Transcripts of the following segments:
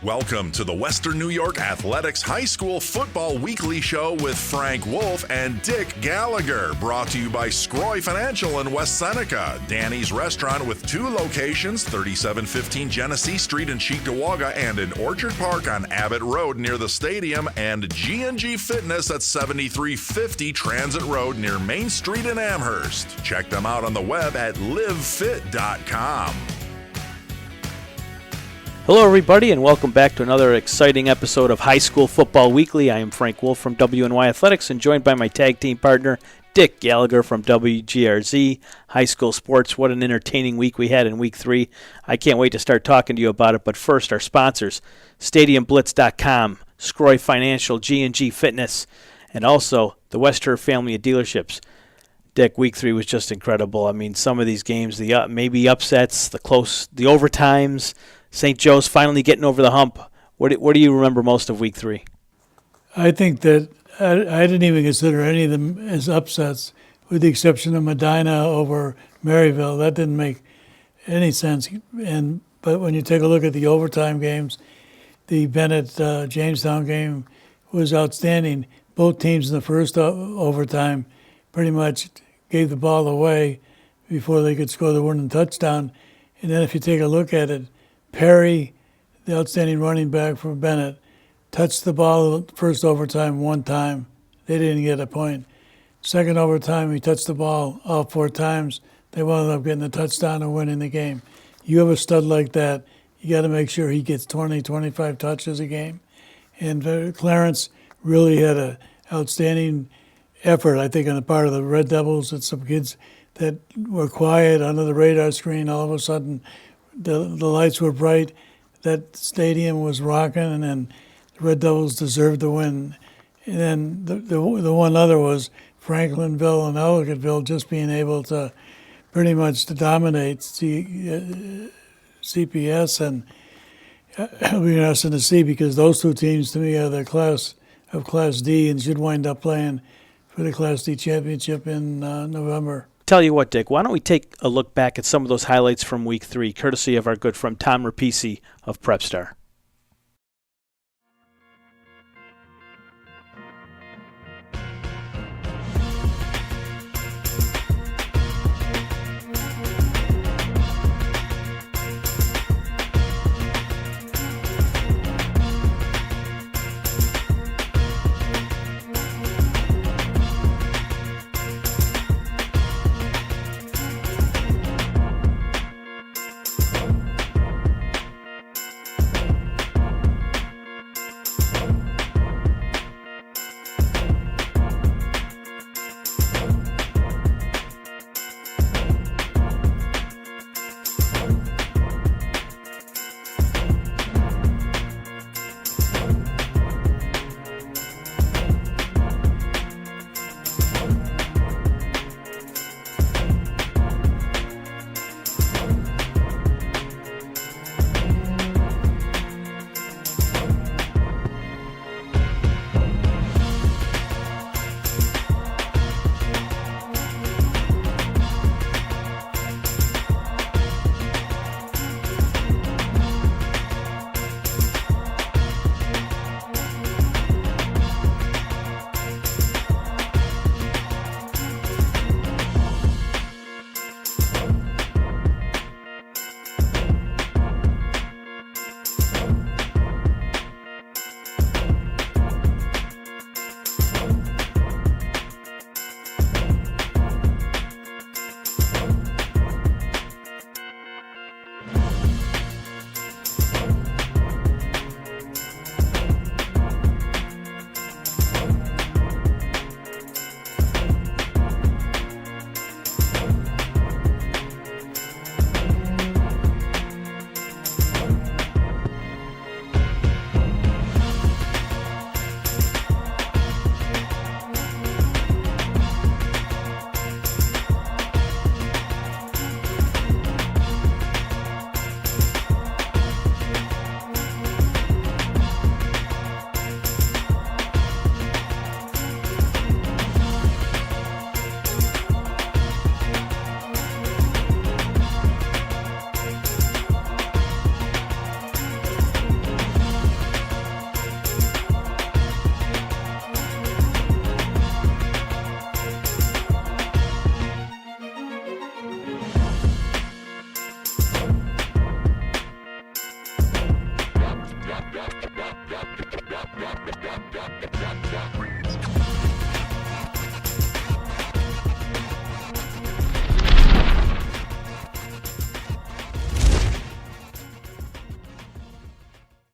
Welcome to the Western New York Athletics High School Football Weekly Show with Frank Wolf and Dick Gallagher, brought to you by Scroy Financial in West Seneca, Danny's Restaurant with 2 locations, 3715 Genesee Street in Cheektowaga and in Orchard Park on Abbott Road near the stadium, and G&G Fitness at 7350 Transit Road near Main Street in Amherst. Check them out on the web at livefit.com. Hello, everybody, and welcome back to another exciting episode of High School Football Weekly. I am Frank Wolf from WNY Athletics and joined by my tag team partner, Dick Gallagher from WGRZ High School Sports. What an entertaining week we had in Week 3. I can't wait to start talking to you about it, but first, our sponsors, StadiumBlitz.com, Scroy Financial, G&G Fitness, and also the Wester family of dealerships. Dick, Week 3 was just incredible. I mean, some of these games, the maybe upsets, the overtimes, St. Joe's finally getting over the hump. What do you remember most of Week 3? I think that I didn't even consider any of them as upsets, with the exception of Medina over Maryville. That didn't make any sense. But when you take a look at the overtime games, the Bennett-Jamestown game was outstanding. Both teams in the first overtime pretty much gave the ball away before they could score the winning touchdown. And then if you take a look at it, Perry, the outstanding running back for Bennett, touched the ball first overtime 1 time. They didn't get a point. Second overtime, he touched the ball all 4 times. They wound up getting a touchdown and winning the game. You have a stud like that, you got to make sure he gets 20, 25 touches a game. And Clarence really had an outstanding effort, I think, on the part of the Red Devils and some kids that were quiet under the radar screen. All of a sudden, the lights were bright, that stadium was rocking, and the Red Devils deserved to win. And then the one other was Franklinville and Ellicottville just being able to pretty much to dominate CPS, and it'll be interesting to see because those 2 teams to me are the Class D and should wind up playing for the Class D championship in November. Tell you what, Dick, why don't we take a look back at some of those highlights from Week 3, courtesy of our good friend Tom Repicci of Prepstar.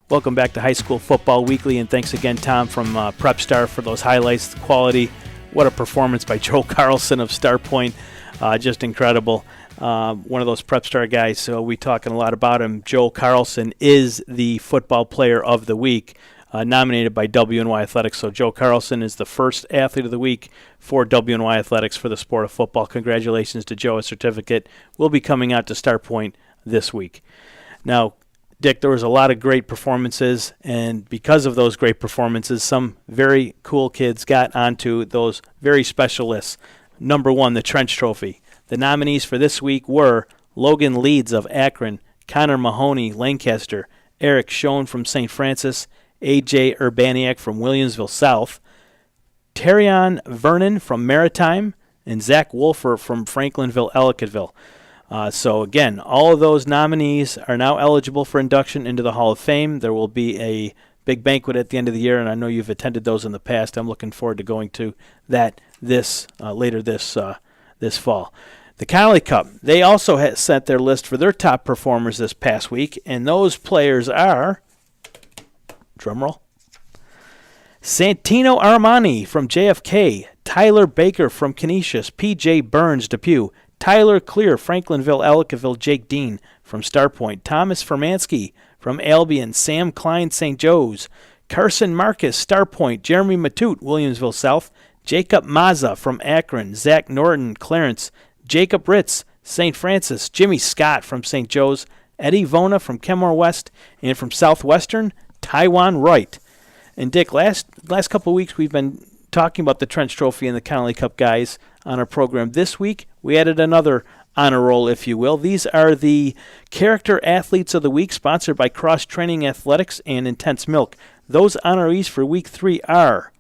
Welcome back to High School Football Weekly, and thanks again, Tom, from Prepstar for those highlights, the quality. What a performance by Joe Carlson of Starpoint. Just incredible. One of those Prepstar guys, so we're talking a lot about him. Joe Carlson is the Football Player of the Week, nominated by WNY Athletics. So Joe Carlson is the first Athlete of the Week for WNY Athletics for the sport of football. Congratulations to Joe. A certificate will be coming out to Starpoint this week. Now, Dick, there was a lot of great performances, and because of those great performances, some very cool kids got onto those very special lists. Number one, the Trench Trophy. The nominees for this week were Logan Leeds of Akron, Connor Mahoney, Lancaster, Eric Schoen from St. Francis, A.J. Urbaniak from Williamsville South, Terrion Vernon from Maritime, and Zach Wolfer from Franklinville-Ellicottville. So again, all of those nominees are now eligible for induction into the Hall of Fame. There will be a big banquet at the end of the year, and I know you've attended those in the past. I'm looking forward to going to that later this fall. The Connolly Cup, they also sent their list for their top performers this past week, and those players are, drumroll, Santino Armani from JFK, Tyler Baker from Canisius, P.J. Burns, Depew, Tyler Clear, Franklinville-Ellicottville, Jake Dean from Starpoint, Thomas Fermansky from Albion, Sam Klein, St. Joe's, Carson Marcus, Starpoint, Jeremy Matute, Williamsville South, Jacob Mazza from Akron, Zach Norton, Clarence, Jacob Ritz, St. Francis, Jimmy Scott from St. Joe's, Eddie Vona from Kenmore West, and from Southwestern, Taiwan Wright. And Dick, last couple of weeks we've been talking about the Trench Trophy and the Connolly Cup guys on our program. This week we added another honor roll, if you will. These are the Character Athletes of the Week, sponsored by Cross Training Athletics and Intense Milk. Those honorees for Week 3 are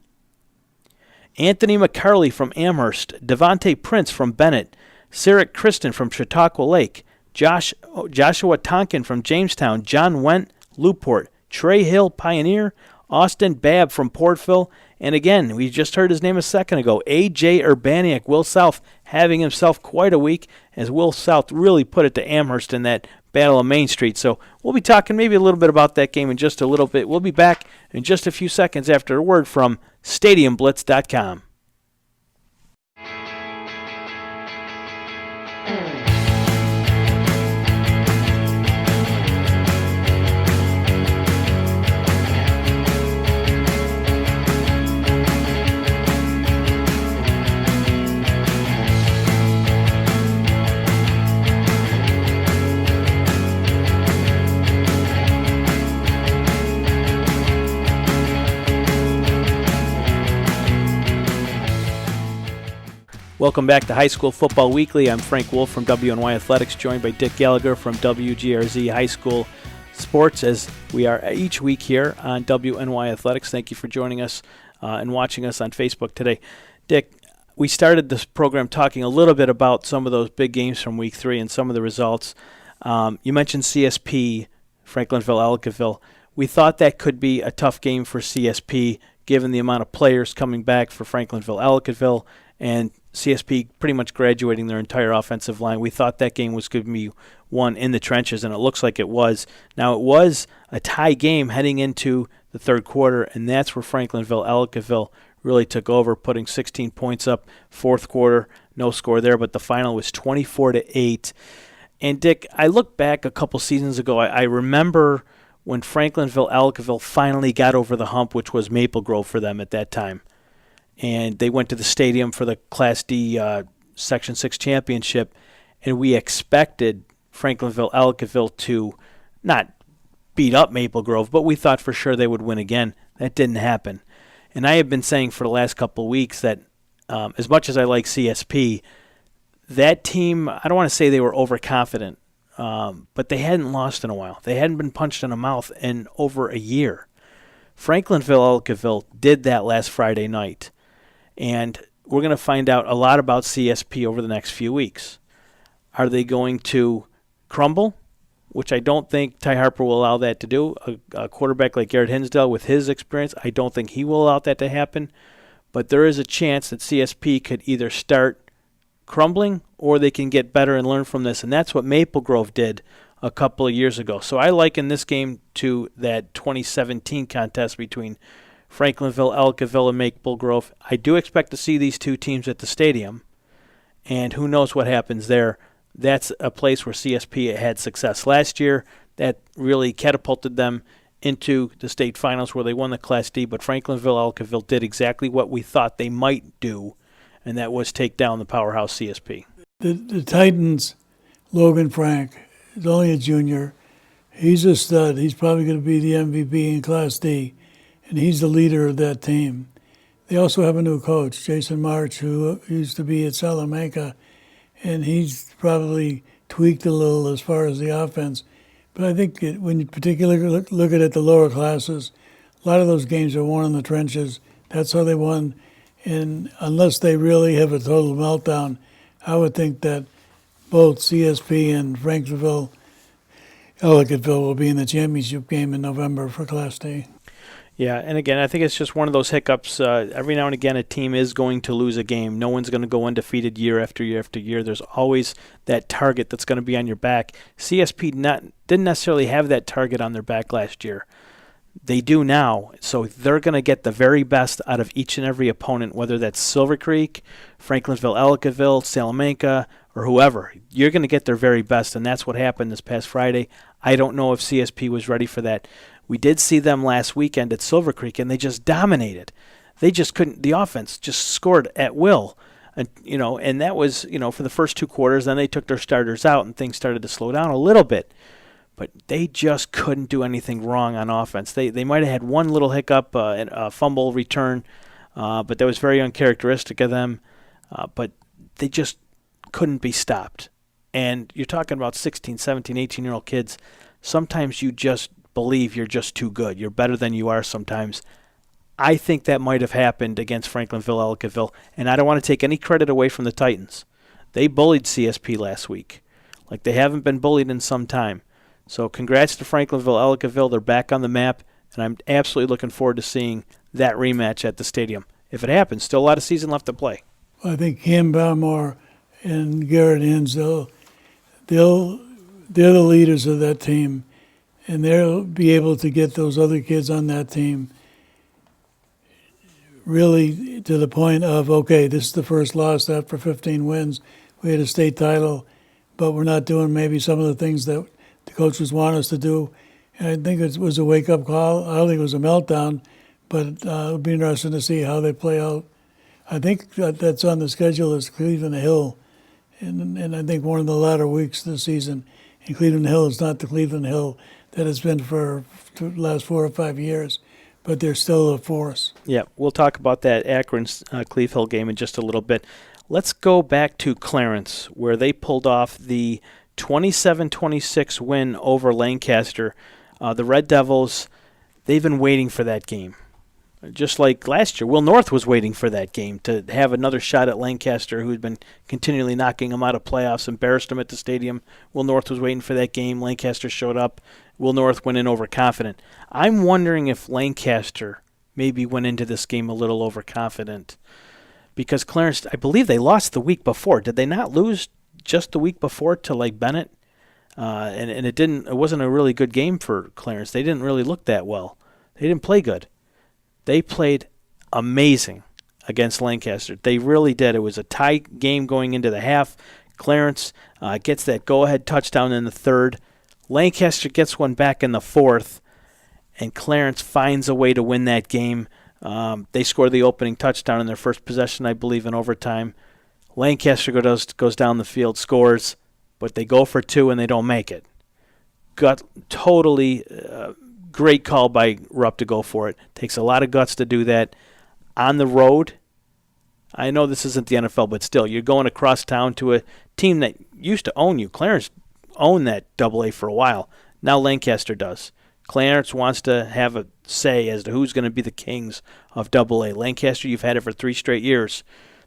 Anthony McCarley from Amherst, Devontae Prince from Bennett, Sarek Kristen from Chautauqua Lake, Joshua Tonkin from Jamestown, John Went, Newport, Trey Hill, Pioneer, Austin Babb from Portville, and again, we just heard his name a second ago, A.J. Urbaniak, Will South, having himself quite a week, as Will South really put it to Amherst in that Battle of Main Street. So we'll be talking maybe a little bit about that game in just a little bit. We'll be back in just a few seconds after a word from StadiumBlitz.com. Welcome back to High School Football Weekly. I'm Frank Wolf from WNY Athletics, joined by Dick Gallagher from WGRZ High School Sports, as we are each week here on WNY Athletics. Thank you for joining us and watching us on Facebook today. Dick, we started this program talking a little bit about some of those big games from Week 3 and some of the results. You mentioned CSP, Franklinville-Ellicottville. We thought that could be a tough game for CSP, given the amount of players coming back for Franklinville-Ellicottville, and CSP pretty much graduating their entire offensive line. We thought that game was going to be won in the trenches, and it looks like it was. Now, it was a tie game heading into the third quarter, and that's where Franklinville-Ellicottville really took over, putting 16 points up. Fourth quarter, no score there, but the final was 24-8. And, Dick, I look back a couple seasons ago. I remember when Franklinville-Ellicottville finally got over the hump, which was Maple Grove for them at that time. And they went to the stadium for the Class D Section 6 championship, and we expected Franklinville-Ellicottville to not beat up Maple Grove, but we thought for sure they would win again. That didn't happen. And I have been saying for the last couple of weeks that as much as I like CSP, that team, I don't want to say they were overconfident, but they hadn't lost in a while. They hadn't been punched in the mouth in over a year. Franklinville-Ellicottville did that last Friday night. And we're going to find out a lot about CSP over the next few weeks. Are they going to crumble? Which I don't think Ty Harper will allow that to do. A quarterback like Garrett Hinsdale, with his experience, I don't think he will allow that to happen. But there is a chance that CSP could either start crumbling or they can get better and learn from this. And that's what Maple Grove did a couple of years ago. So I liken this game to that 2017 contest between Franklinville, Ellicottville, and Maple Grove. I do expect to see these two teams at the stadium, and who knows what happens there. That's a place where CSP had success last year. That really catapulted them into the state finals where they won the Class D, but Franklinville, Ellicottville did exactly what we thought they might do, and that was take down the powerhouse CSP. The Titans, Logan Frank, is only a junior. He's a stud. He's probably going to be the MVP in Class D, and he's the leader of that team. They also have a new coach, Jason March, who used to be at Salamanca, and he's probably tweaked a little as far as the offense. But I think when you particularly look at the lower classes, a lot of those games are won in the trenches. That's how they won. And unless they really have a total meltdown, I would think that both CSP and Franklinville, Ellicottville will be in the championship game in November for Class D. Yeah, and again, I think it's just one of those hiccups. Every now and again, a team is going to lose a game. No one's going to go undefeated year after year after year. There's always that target that's going to be on your back. CSP didn't necessarily have that target on their back last year. They do now, so they're going to get the very best out of each and every opponent, whether that's Silver Creek, Franklinville, Ellicottville, Salamanca, or whoever. You're going to get their very best, and that's what happened this past Friday. I don't know if CSP was ready for that. We did see them last weekend at Silver Creek, and they just dominated. They just couldn't. The offense just scored at will, and that was for the first two quarters. Then they took their starters out, and things started to slow down a little bit. But they just couldn't do anything wrong on offense. They might have had one little hiccup, a fumble return, but that was very uncharacteristic of them. But they just couldn't be stopped. And you're talking about 16, 17, 18-year-old kids. Sometimes you just believe you're just too good. You're better than you are sometimes. I think that might have happened against Franklinville, Ellicottville, and I don't want to take any credit away from the Titans. They bullied CSP last week like they haven't been bullied in some time. So congrats to Franklinville, Ellicottville. They're back on the map, and I'm absolutely looking forward to seeing that rematch at the stadium. If it happens, still a lot of season left to play. I think Cam Balmore and Garrett Inns, they're the leaders of that team, and they'll be able to get those other kids on that team really to the point of, okay, this is the first loss after 15 wins. We had a state title, but we're not doing maybe some of the things that the coaches want us to do. And I think it was a wake-up call. I don't think it was a meltdown, but it'll be interesting to see how they play out. I think that's on the schedule is Cleveland Hill, and I think one of the latter weeks of the season. And Cleveland Hill is not the Cleveland Hill that has been for the last 4 or 5 years, but they're still a force. Yeah, we'll talk about that Akron-Cleve Hill game in just a little bit. Let's go back to Clarence, where they pulled off the 27-26 win over Lancaster. The Red Devils, they've been waiting for that game. Just like last year, Will North was waiting for that game to have another shot at Lancaster, who had been continually knocking them out of playoffs, embarrassed them at the stadium. Will North was waiting for that game. Lancaster showed up. Will North went in overconfident. I'm wondering if Lancaster maybe went into this game a little overconfident, because Clarence, I believe they lost the week before. Did they not lose just the week before to like Bennett? And it wasn't a really good game for Clarence. They didn't really look that well. They didn't play good. They played amazing against Lancaster. They really did. It was a tie game going into the half. Clarence gets that go-ahead touchdown in the third. Lancaster gets one back in the fourth, and Clarence finds a way to win that game. They score the opening touchdown in their first possession, I believe, in overtime. Lancaster goes down the field, scores, but they go for two and they don't make it. Totally great call by Rupp to go for it. Takes a lot of guts to do that. On the road, I know this isn't the NFL, but still, you're going across town to a team that used to own you. Clarence owned that AA for a while. Now Lancaster does. Clarence wants to have a say as to who's going to be the kings of AA. Lancaster, you've had it for 3 straight years.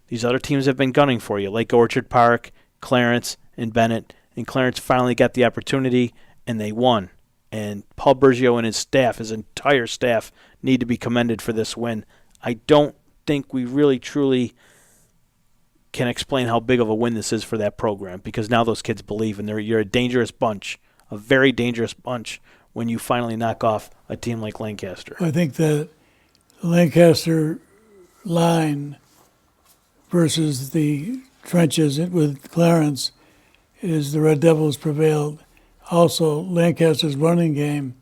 These other teams have been gunning for you, like Orchard Park, Clarence, and Bennett. And Clarence finally got the opportunity, and they won. And Paul Bergio and his staff, his entire staff, need to be commended for this win. I don't think we really truly can explain how big of a win this is for that program, because now those kids believe, and you're a dangerous bunch a very dangerous bunch when you finally knock off a team like Lancaster. I think that the Lancaster line versus the trenches with Clarence is the Red Devils prevailed. Also, Lancaster's running game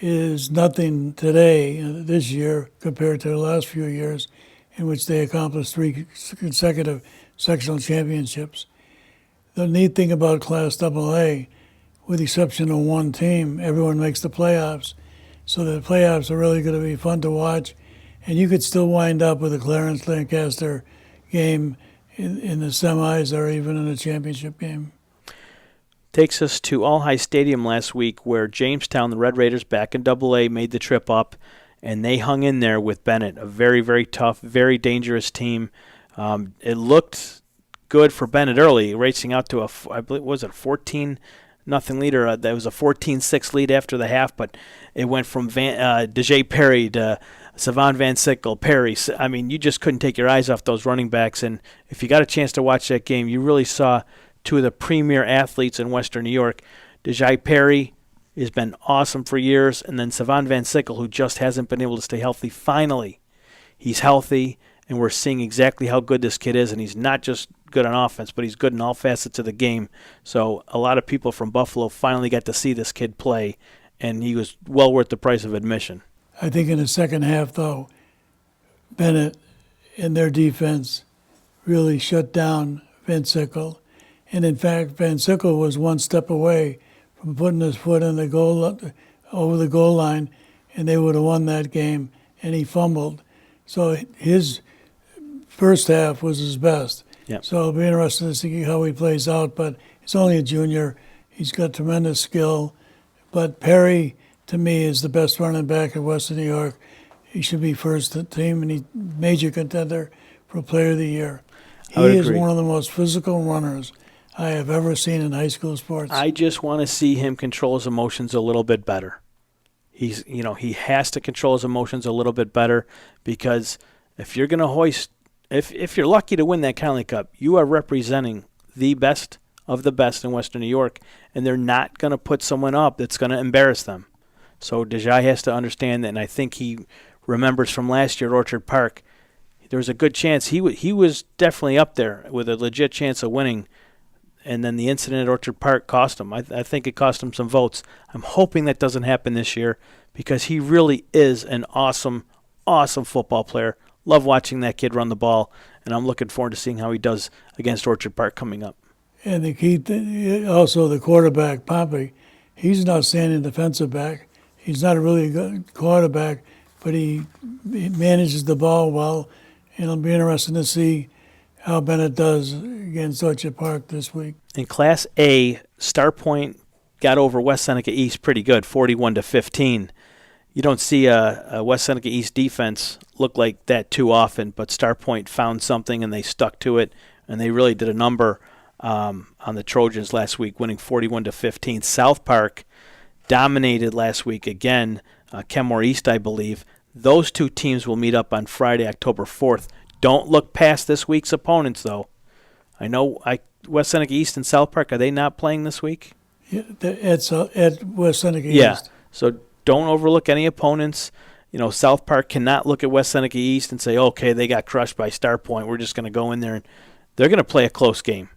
is nothing today, this year, compared to the last few years in which they accomplished 3 consecutive sectional championships. The neat thing about Class AA, with the exception of one team, everyone makes the playoffs. So the playoffs are really going to be fun to watch. And you could still wind up with a Clarence-Lancaster game in the semis or even in a championship game. Takes us to All High Stadium last week, where Jamestown, the Red Raiders back in AA, made the trip up, and they hung in there with Bennett, a very, very tough, very dangerous team. It looked good for Bennett early, racing out to I believe, was it 14-0 lead? That was a 14-6 lead after the half, but it went from DeJay Perry to Savon Van Sickle, Perry. I mean, you just couldn't take your eyes off those running backs, and if you got a chance to watch that game, you really saw two of the premier athletes in Western New York. DeJay Perry has been awesome for years, and then Savon Van Sickle, who just hasn't been able to stay healthy. Finally, he's healthy, and we're seeing exactly how good this kid is, and he's not just good on offense, but he's good in all facets of the game. So a lot of people from Buffalo finally got to see this kid play, and he was well worth the price of admission. I think in the second half, though, Bennett and their defense really shut down Van Sickle. And in fact, Van Sickle was one step away from putting his foot in the goal, over the goal line, and they would have won that game, and he fumbled. So his first half was his best. Yep. So it'll be interesting to see how he plays out, but he's only a junior. He's got tremendous skill. But Perry, to me, is the best running back in Western New York. He should be first team, and he's major contender for Player of the Year. He is one of the most physical runners I have ever seen in high school sports. I just want to see him control his emotions a little bit better. He has to control his emotions a little bit better, because if you're going to hoist, if you're lucky to win that Connolly Cup, you are representing the best of the best in Western New York, and they're not going to put someone up that's going to embarrass them. So DeJay has to understand that, and I think he remembers from last year at Orchard Park, there was a good chance he was definitely up there with a legit chance of winning. And then the incident at Orchard Park cost him. I think it cost him some votes. I'm hoping that doesn't happen this year, because he really is an awesome, awesome football player. Love watching that kid run the ball, and I'm looking forward to seeing how he does against Orchard Park coming up. And the key, also the quarterback, Pompey, he's an outstanding defensive back. He's not a really good quarterback, but he manages the ball well, and it'll be interesting to see how Bennett does against Orchard Park this week. In Class A, Star Point got over West Seneca East pretty good, 41-15. You don't see a West Seneca East defense look like that too often, but Star Point found something and they stuck to it, and they really did a number on the Trojans last week, winning 41-15. South Park dominated last week again, Kenmore East, I believe. Those two teams will meet up on Friday, October 4th. Don't look past this week's opponents, though. I know West Seneca East and South Park, are they not playing this week? Yeah, at West Seneca East. Yeah, so don't overlook any opponents. South Park cannot look at West Seneca East and say, okay, they got crushed by Star Point. We're just going to go in there, and they're going to play a close game.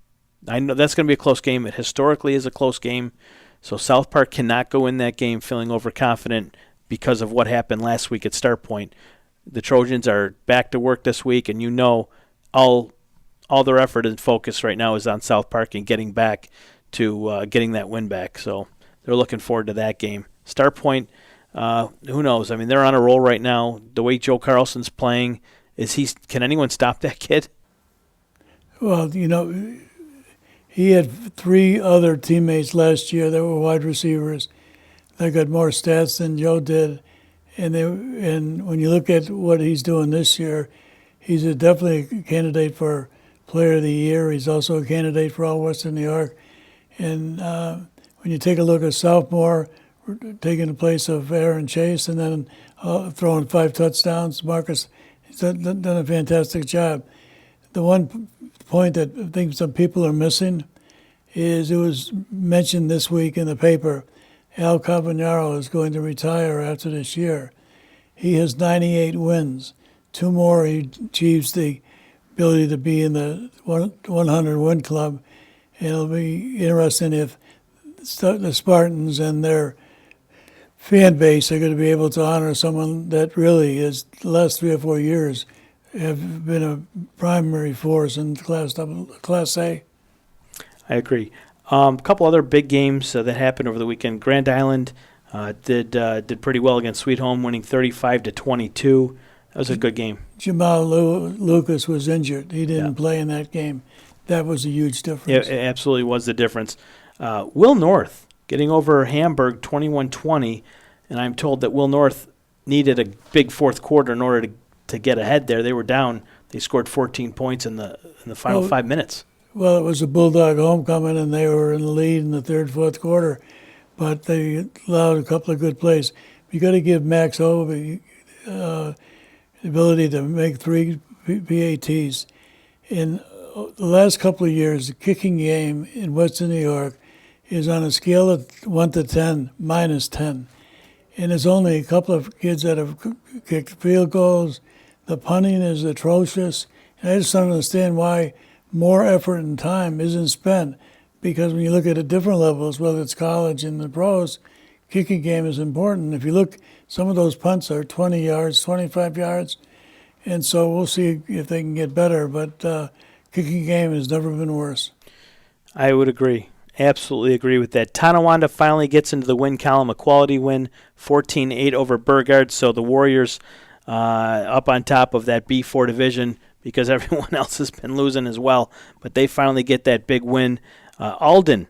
I know that's going to be a close game. It historically is a close game. So South Park cannot go in that game feeling overconfident because of what happened last week at Star Point. The Trojans are back to work this week, and all their effort and focus right now is on South Park and getting back to getting that win back. So they're looking forward to that game. Star Point, who knows? I mean, they're on a roll right now. The way Joe Carlson's playing, can anyone stop that kid? Well, he had 3 other teammates last year that were wide receivers that got more stats than Joe did. And when you look at what he's doing this year, he's definitely a candidate for Player of the Year. He's also a candidate for All Western New York. And when you take a look at sophomore, taking the place of Aaron Chase and then throwing 5 touchdowns, Marcus has done a fantastic job. The one point that I think some people are missing is it was mentioned this week in the paper, Al Campagnaro is going to retire after this year. He has 98 wins. 2 more, he achieves the ability to be in the 100 win club. And it'll be interesting if the Spartans and their fan base are going to be able to honor someone that really is, the last 3 or 4 years, have been a primary force in Class A. I agree. A couple other big games that happened over the weekend. Grand Island did pretty well against Sweet Home, winning 35-22. That was a good game. Jamal Lucas was injured. He didn't play in that game. That was a huge difference. It absolutely was the difference. Will North getting over Hamburg 21-20, and I'm told that Will North needed a big fourth quarter in order to get ahead there. They were down. They scored 14 points in the final 5 minutes. Well, it was a Bulldog homecoming, and they were in the lead in the third, fourth quarter, but they allowed a couple of good plays. You got to give Max Hobie the ability to make 3 PATs. In the last couple of years, the kicking game in Western New York is on a scale of 1 to 10, minus 10. And there's only a couple of kids that have kicked field goals. The punting is atrocious. And I just don't understand why more effort and time isn't spent, because when you look at the different levels, whether it's college and the pros, kicking game is important. If you look, some of those punts are 20 yards, 25 yards, and so we'll see if they can get better, but kicking game has never been worse. I would agree. Absolutely agree with that. Tonawanda finally gets into the win column, a quality win, 14-8 over Burgard, so the Warriors up on top of that B4 division, because everyone else has been losing as well. But they finally get that big win. Alden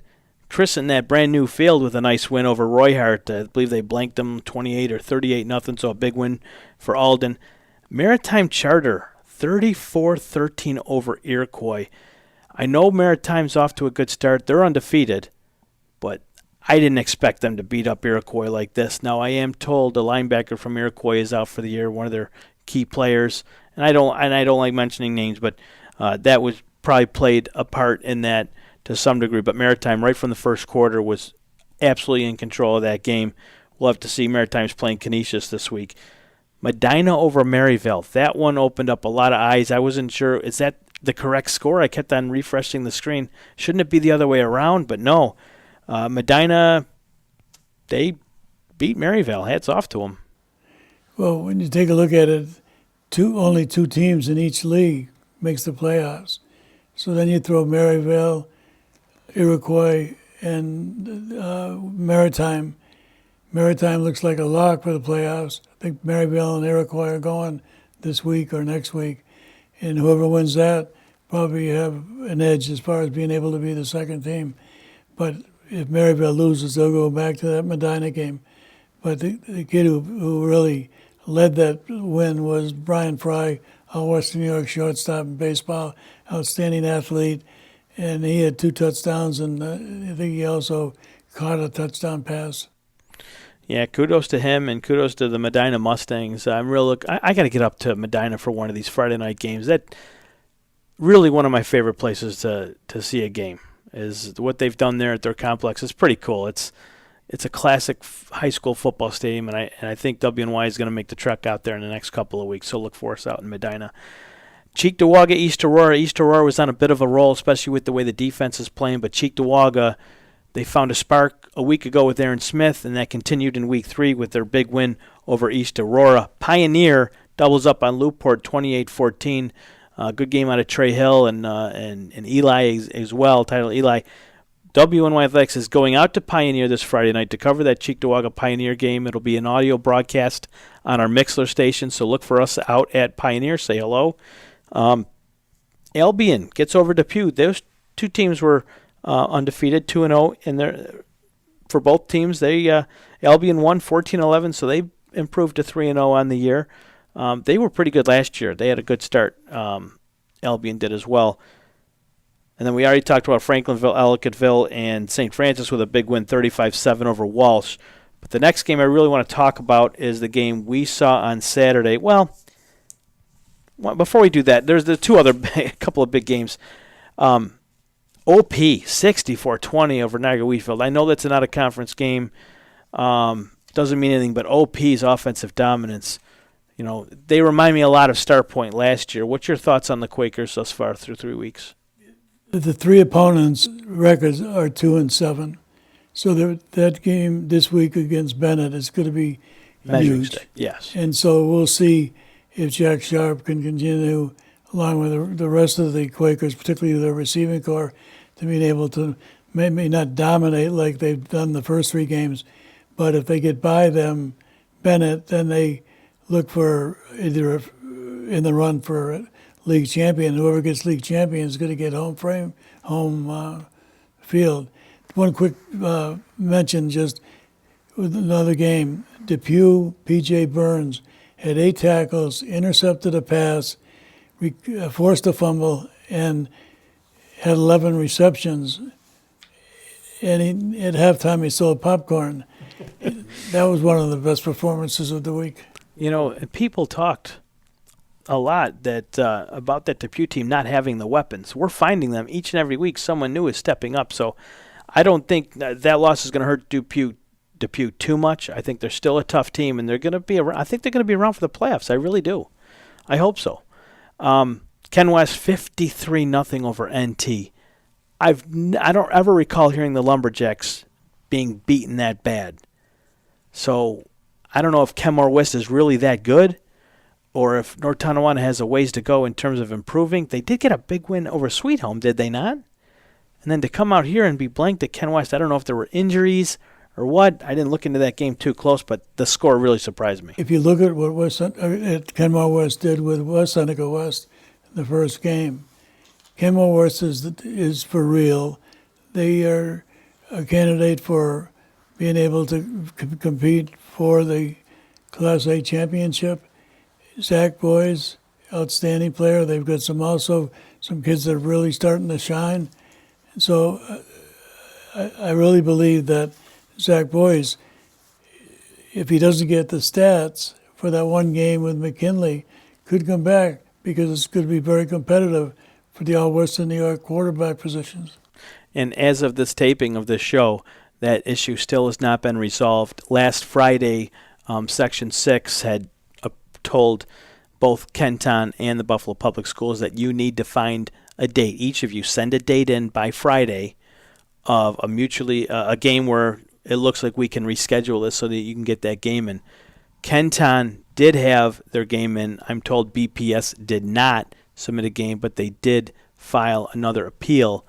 christened that brand new field with a nice win over Royhart. I believe they blanked them 28 or 38-0, so a big win for Alden. Maritime Charter, 34-13 over Iroquois. I know Maritime's off to a good start. They're undefeated, but I didn't expect them to beat up Iroquois like this. Now, I am told the linebacker from Iroquois is out for the year, one of their key players. And I don't like mentioning names, but that was probably played a part in that to some degree. But Maritime, right from the first quarter, was absolutely in control of that game. We'll have to see. Maritime's playing Canisius this week. Medina over Maryville. That one opened up a lot of eyes. I wasn't sure. Is that the correct score? I kept on refreshing the screen. Shouldn't it be the other way around? But no. Medina, they beat Maryville. Hats off to them. Well, when you take a look at it, only 2 teams in each league makes the playoffs. So then you throw Maryville, Iroquois, and Maritime. Maritime looks like a lock for the playoffs. I think Maryville and Iroquois are going this week or next week. And whoever wins that probably have an edge as far as being able to be the second team. But if Maryville loses, they'll go back to that Medina game. But the kid who really led that win was Brian Fry, a Western New York shortstop in baseball, outstanding athlete. And he had 2 touchdowns, and I think he also caught a touchdown pass. Yeah, kudos to him and kudos to the Medina Mustangs. I got to get up to Medina for one of these Friday night games. That really one of my favorite places to see a game is what they've done there at their complex. It's pretty cool. It's a classic high school football stadium, and I think WNY is going to make the trek out there in the next couple of weeks. So look for us out in Medina. Cheektowaga, East Aurora. East Aurora was on a bit of a roll, especially with the way the defense is playing, but Cheektowaga, they found a spark a week ago with Aaron Smith, and that continued in Week 3 with their big win over East Aurora. Pioneer doubles up on Newport, 28-14. Good game out of Trey Hill and Eli as well, title Eli. WNY Athletics is going out to Pioneer this Friday night to cover that Cheektowaga Pioneer game. It'll be an audio broadcast on our Mixler station, so look for us out at Pioneer. Say hello. Albion gets over Depew. Those 2 teams were undefeated, 2-0 in there for both teams. Albion won 14-11, so they improved to 3-0 on the year. They were pretty good last year. They had a good start. Albion did as well. And then we already talked about Franklinville, Ellicottville, and St. Francis with a big win, 35-7 over Walsh. But the next game I really want to talk about is the game we saw on Saturday. Well, before we do that, there's the 2 other a couple of big games. OP 64-20 over Niagara Wheatfield. I know that's an out-of-conference game. Doesn't mean anything, but OP's offensive dominance, they remind me a lot of Star Point last year. What's your thoughts on the Quakers thus far through 3 weeks? The three opponents' records are 2-7. So that game this week against Bennett is going to be huge. Stick. Yes. And so we'll see if Jack Sharp can continue, along with the rest of the Quakers, particularly their receiving corps, to being able to maybe not dominate like they've done the first 3 games, but if they get by them, Bennett, then they look for either in the run for league champion. Whoever gets league champion is going to get home field. One quick mention, just with another game, Depew, P.J. Burns had 8 tackles, intercepted a pass, forced a fumble, and had 11 receptions. And at halftime, he sold popcorn. That was one of the best performances of the week. People talked a lot about that Depew team not having the weapons. We're finding them each and every week. Someone new is stepping up. So I don't think that loss is going to hurt Depew too much. I think they're still a tough team, and they're going to be around. I think they're going to be around for the playoffs. I really do. I hope so. Ken West 53-0 over NT. I don't ever recall hearing the Lumberjacks being beaten that bad. So I don't know if Kenmore West is really that good, or if North Tonawanda has a ways to go in terms of improving. They did get a big win over Sweet Home, did they not? And then to come out here and be blanked at Ken West, I don't know if there were injuries or what. I didn't look into that game too close, but the score really surprised me. If you look at what Kenmore West did with West Seneca West in the first game, Kenmore West is for real. They are a candidate for being able to compete for the Class A championship. Zach Boys, outstanding player. They've got some kids that are really starting to shine. So I really believe that Zach Boys, if he doesn't get the stats for that one game with McKinley, could come back, because it's going to be very competitive for the All-Western New York quarterback positions. And as of this taping of this show, that issue still has not been resolved. Last Friday, Section 6 had told both Kenton and the Buffalo Public Schools that you need to find a date. Each of you send a date in by Friday of a game where it looks like we can reschedule this so that you can get that game in. Kenton did have their game in. I'm told BPS did not submit a game, but they did file another appeal.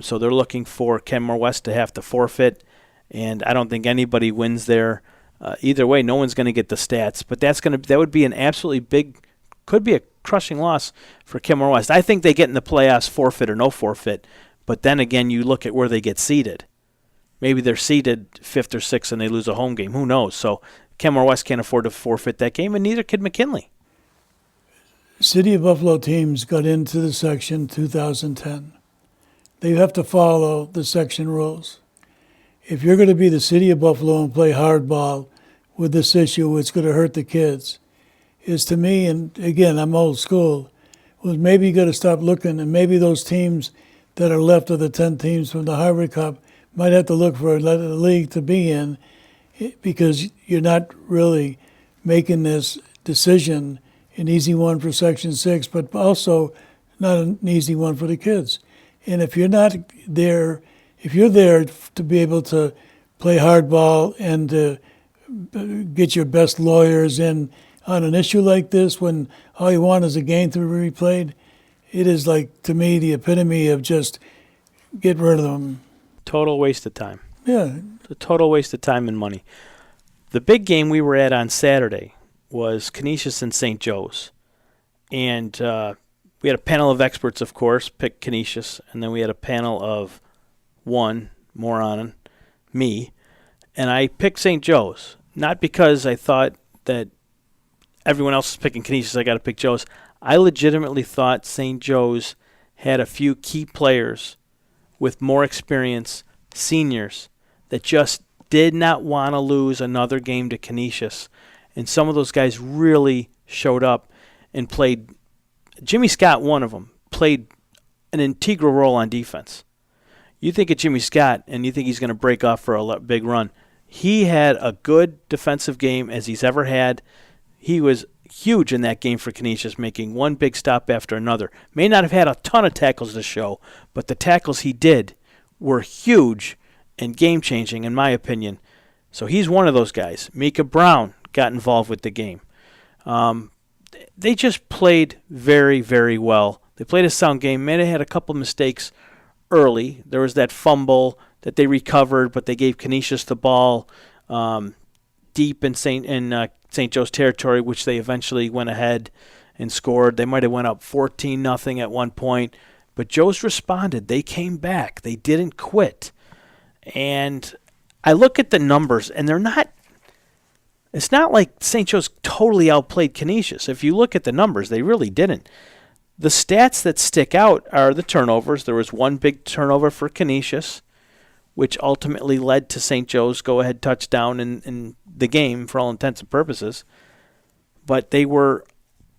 So they're looking for Kenmore West to have to forfeit, and I don't think anybody wins there. Either way, no one's going to get the stats, but that would be an absolutely could be a crushing loss for Kenmore West. I think they get in the playoffs, forfeit or no forfeit, but then again, you look at where they get seeded. Maybe they're seeded 5th or 6th and they lose a home game. Who knows? So Kenmore West can't afford to forfeit that game, and neither could McKinley. City of Buffalo teams got into the section 2010. They have to follow the section rules. If you're going to be the City of Buffalo and play hardball with this issue, it's going to hurt the kids, is to me, and again, I'm old school, was maybe you got to stop looking, and maybe those teams that are left of the 10 teams from the Harvard Cup might have to look for a league to be in, because you're not really making this decision an easy one for Section 6, but also not an easy one for the kids. And if you're not there, if you're there to be able to play hardball and to get your best lawyers in on an issue like this, when all you want is a game to be replayed, it is, like, to me, the epitome of just get rid of them. Total waste of time. Yeah. It's a total waste of time and money. The big game we were at on Saturday was Canisius and St. Joe's. And we had a panel of experts, of course, pick Canisius, and then we had a panel of one moron, me, and I picked St. Joe's. Not because I thought that everyone else was picking Canisius, I got to pick Joe's. I legitimately thought St. Joe's had a few key players with more experience, seniors, that just did not want to lose another game to Canisius. And some of those guys really showed up and played. Jimmy Scott, one of them, played an integral role on defense. You think of Jimmy Scott, and you think he's going to break off for a big run. He had a good defensive game as he's ever had. He was huge in that game for Canisius, making one big stop after another. May not have had a ton of tackles to show, but the tackles he did were huge and game-changing, in my opinion. So he's one of those guys. Mika Brown got involved with the game. They just played very, very well. They played a sound game. May have had a couple mistakes early. There was that fumble that they recovered, but they gave Canisius the ball deep in St. Joe's territory, which they eventually went ahead and scored. They might have went up 14-0 at one point, but Joe's responded. They came back. They didn't quit. And I look at the numbers, and it's not like St. Joe's totally outplayed Canisius. If you look at the numbers, they really didn't. The stats that stick out are the turnovers. There was one big turnover for Canisius, which ultimately led to St. Joe's go-ahead touchdown in the game for all intents and purposes. But they were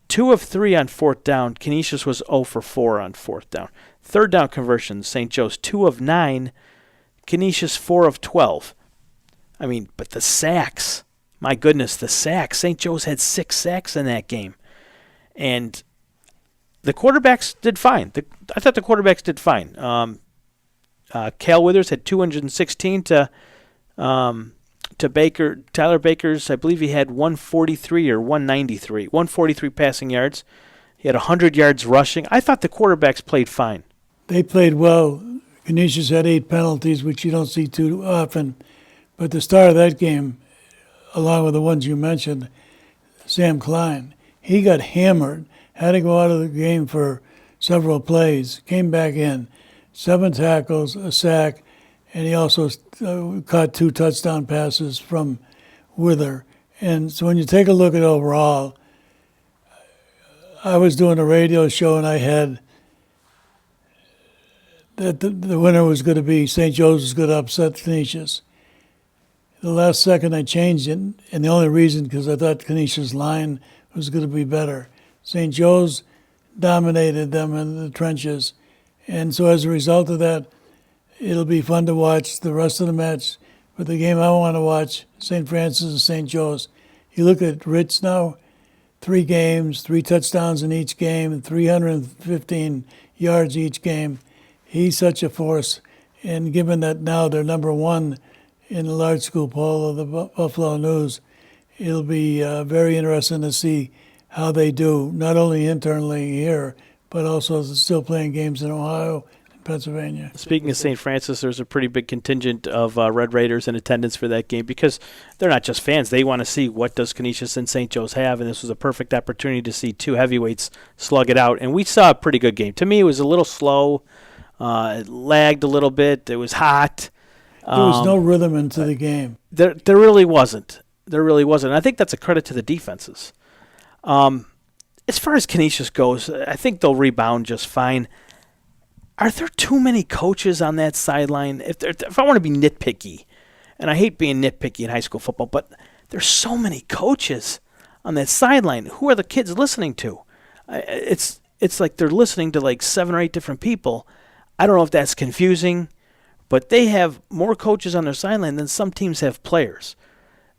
2 of 3 on fourth down. Canisius was 0 for 4 on fourth down. Third down conversions, St. Joe's 2 of 9. Canisius 4 of 12. I mean, but the sacks, my goodness, the sacks. St. Joe's had 6 sacks in that game. And the quarterbacks did fine. I thought the quarterbacks did fine. Cal Withers had 216 to Baker. Tyler Baker's, I believe he had 143 or 193. 143 passing yards. He had 100 yards rushing. I thought the quarterbacks played fine. They played well. Canisius had 8 penalties, which you don't see too often. But the star of that game, along with the ones you mentioned, Sam Klein, he got hammered, had to go out of the game for several plays, came back in, 7 tackles, a sack, and he also caught 2 touchdown passes from Wither. And so when you take a look at overall, I was doing a radio show and I had that the winner was going to be St. Joe's was going to upset Canisius. The last second I changed it, and the only reason because I thought Canisius' line was going to be better. St. Joe's dominated them in the trenches, and so as a result of that, it'll be fun to watch the rest of the match. But the game I want to watch, St. Francis and St. Joe's, you look at Ritz now, 3 games, 3 touchdowns in each game, 315 yards each game. He's such a force, and given that now they're number 1 in the large school poll of the Buffalo News, it'll be very interesting to see how they do, not only internally here, but also still playing games in Ohio and Pennsylvania. Speaking of St. Francis, there's a pretty big contingent of Red Raiders in attendance for that game because they're not just fans. They want to see what does Canisius and St. Joe's have, and this was a perfect opportunity to see 2 heavyweights slug it out. And we saw a pretty good game. To me, it was a little slow. It lagged a little bit. It was hot. There was no rhythm into the game. There really wasn't. There really wasn't. And I think that's a credit to the defenses. As far as Canisius goes, I think they'll rebound just fine. Are there too many coaches on that sideline? If I want to be nitpicky, and I hate being nitpicky in high school football, but there's so many coaches on that sideline. Who are the kids listening to? It's like they're listening to like 7 or 8 different people. I don't know if that's confusing, but they have more coaches on their sideline than some teams have players.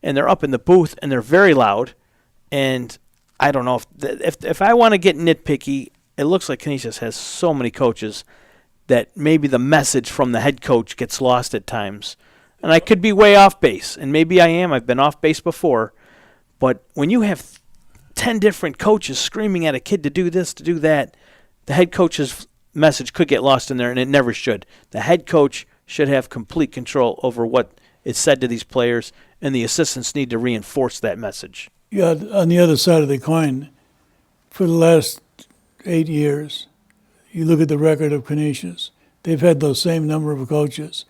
And they're up in the booth, and they're very loud. And I don't know if I want to get nitpicky, it looks like Canisius has so many coaches that maybe the message from the head coach gets lost at times. And I could be way off base, and maybe I am. I've been off base before. But when you have 10 different coaches screaming at a kid to do this, to do that, the head coach's message could get lost in there, and it never should. The head coach should have complete control over what is said to these players, and the assistants need to reinforce that message. Yeah, on the other side of the coin, for the last 8 years, you look at the record of Canisius, they've had those same number of coaches,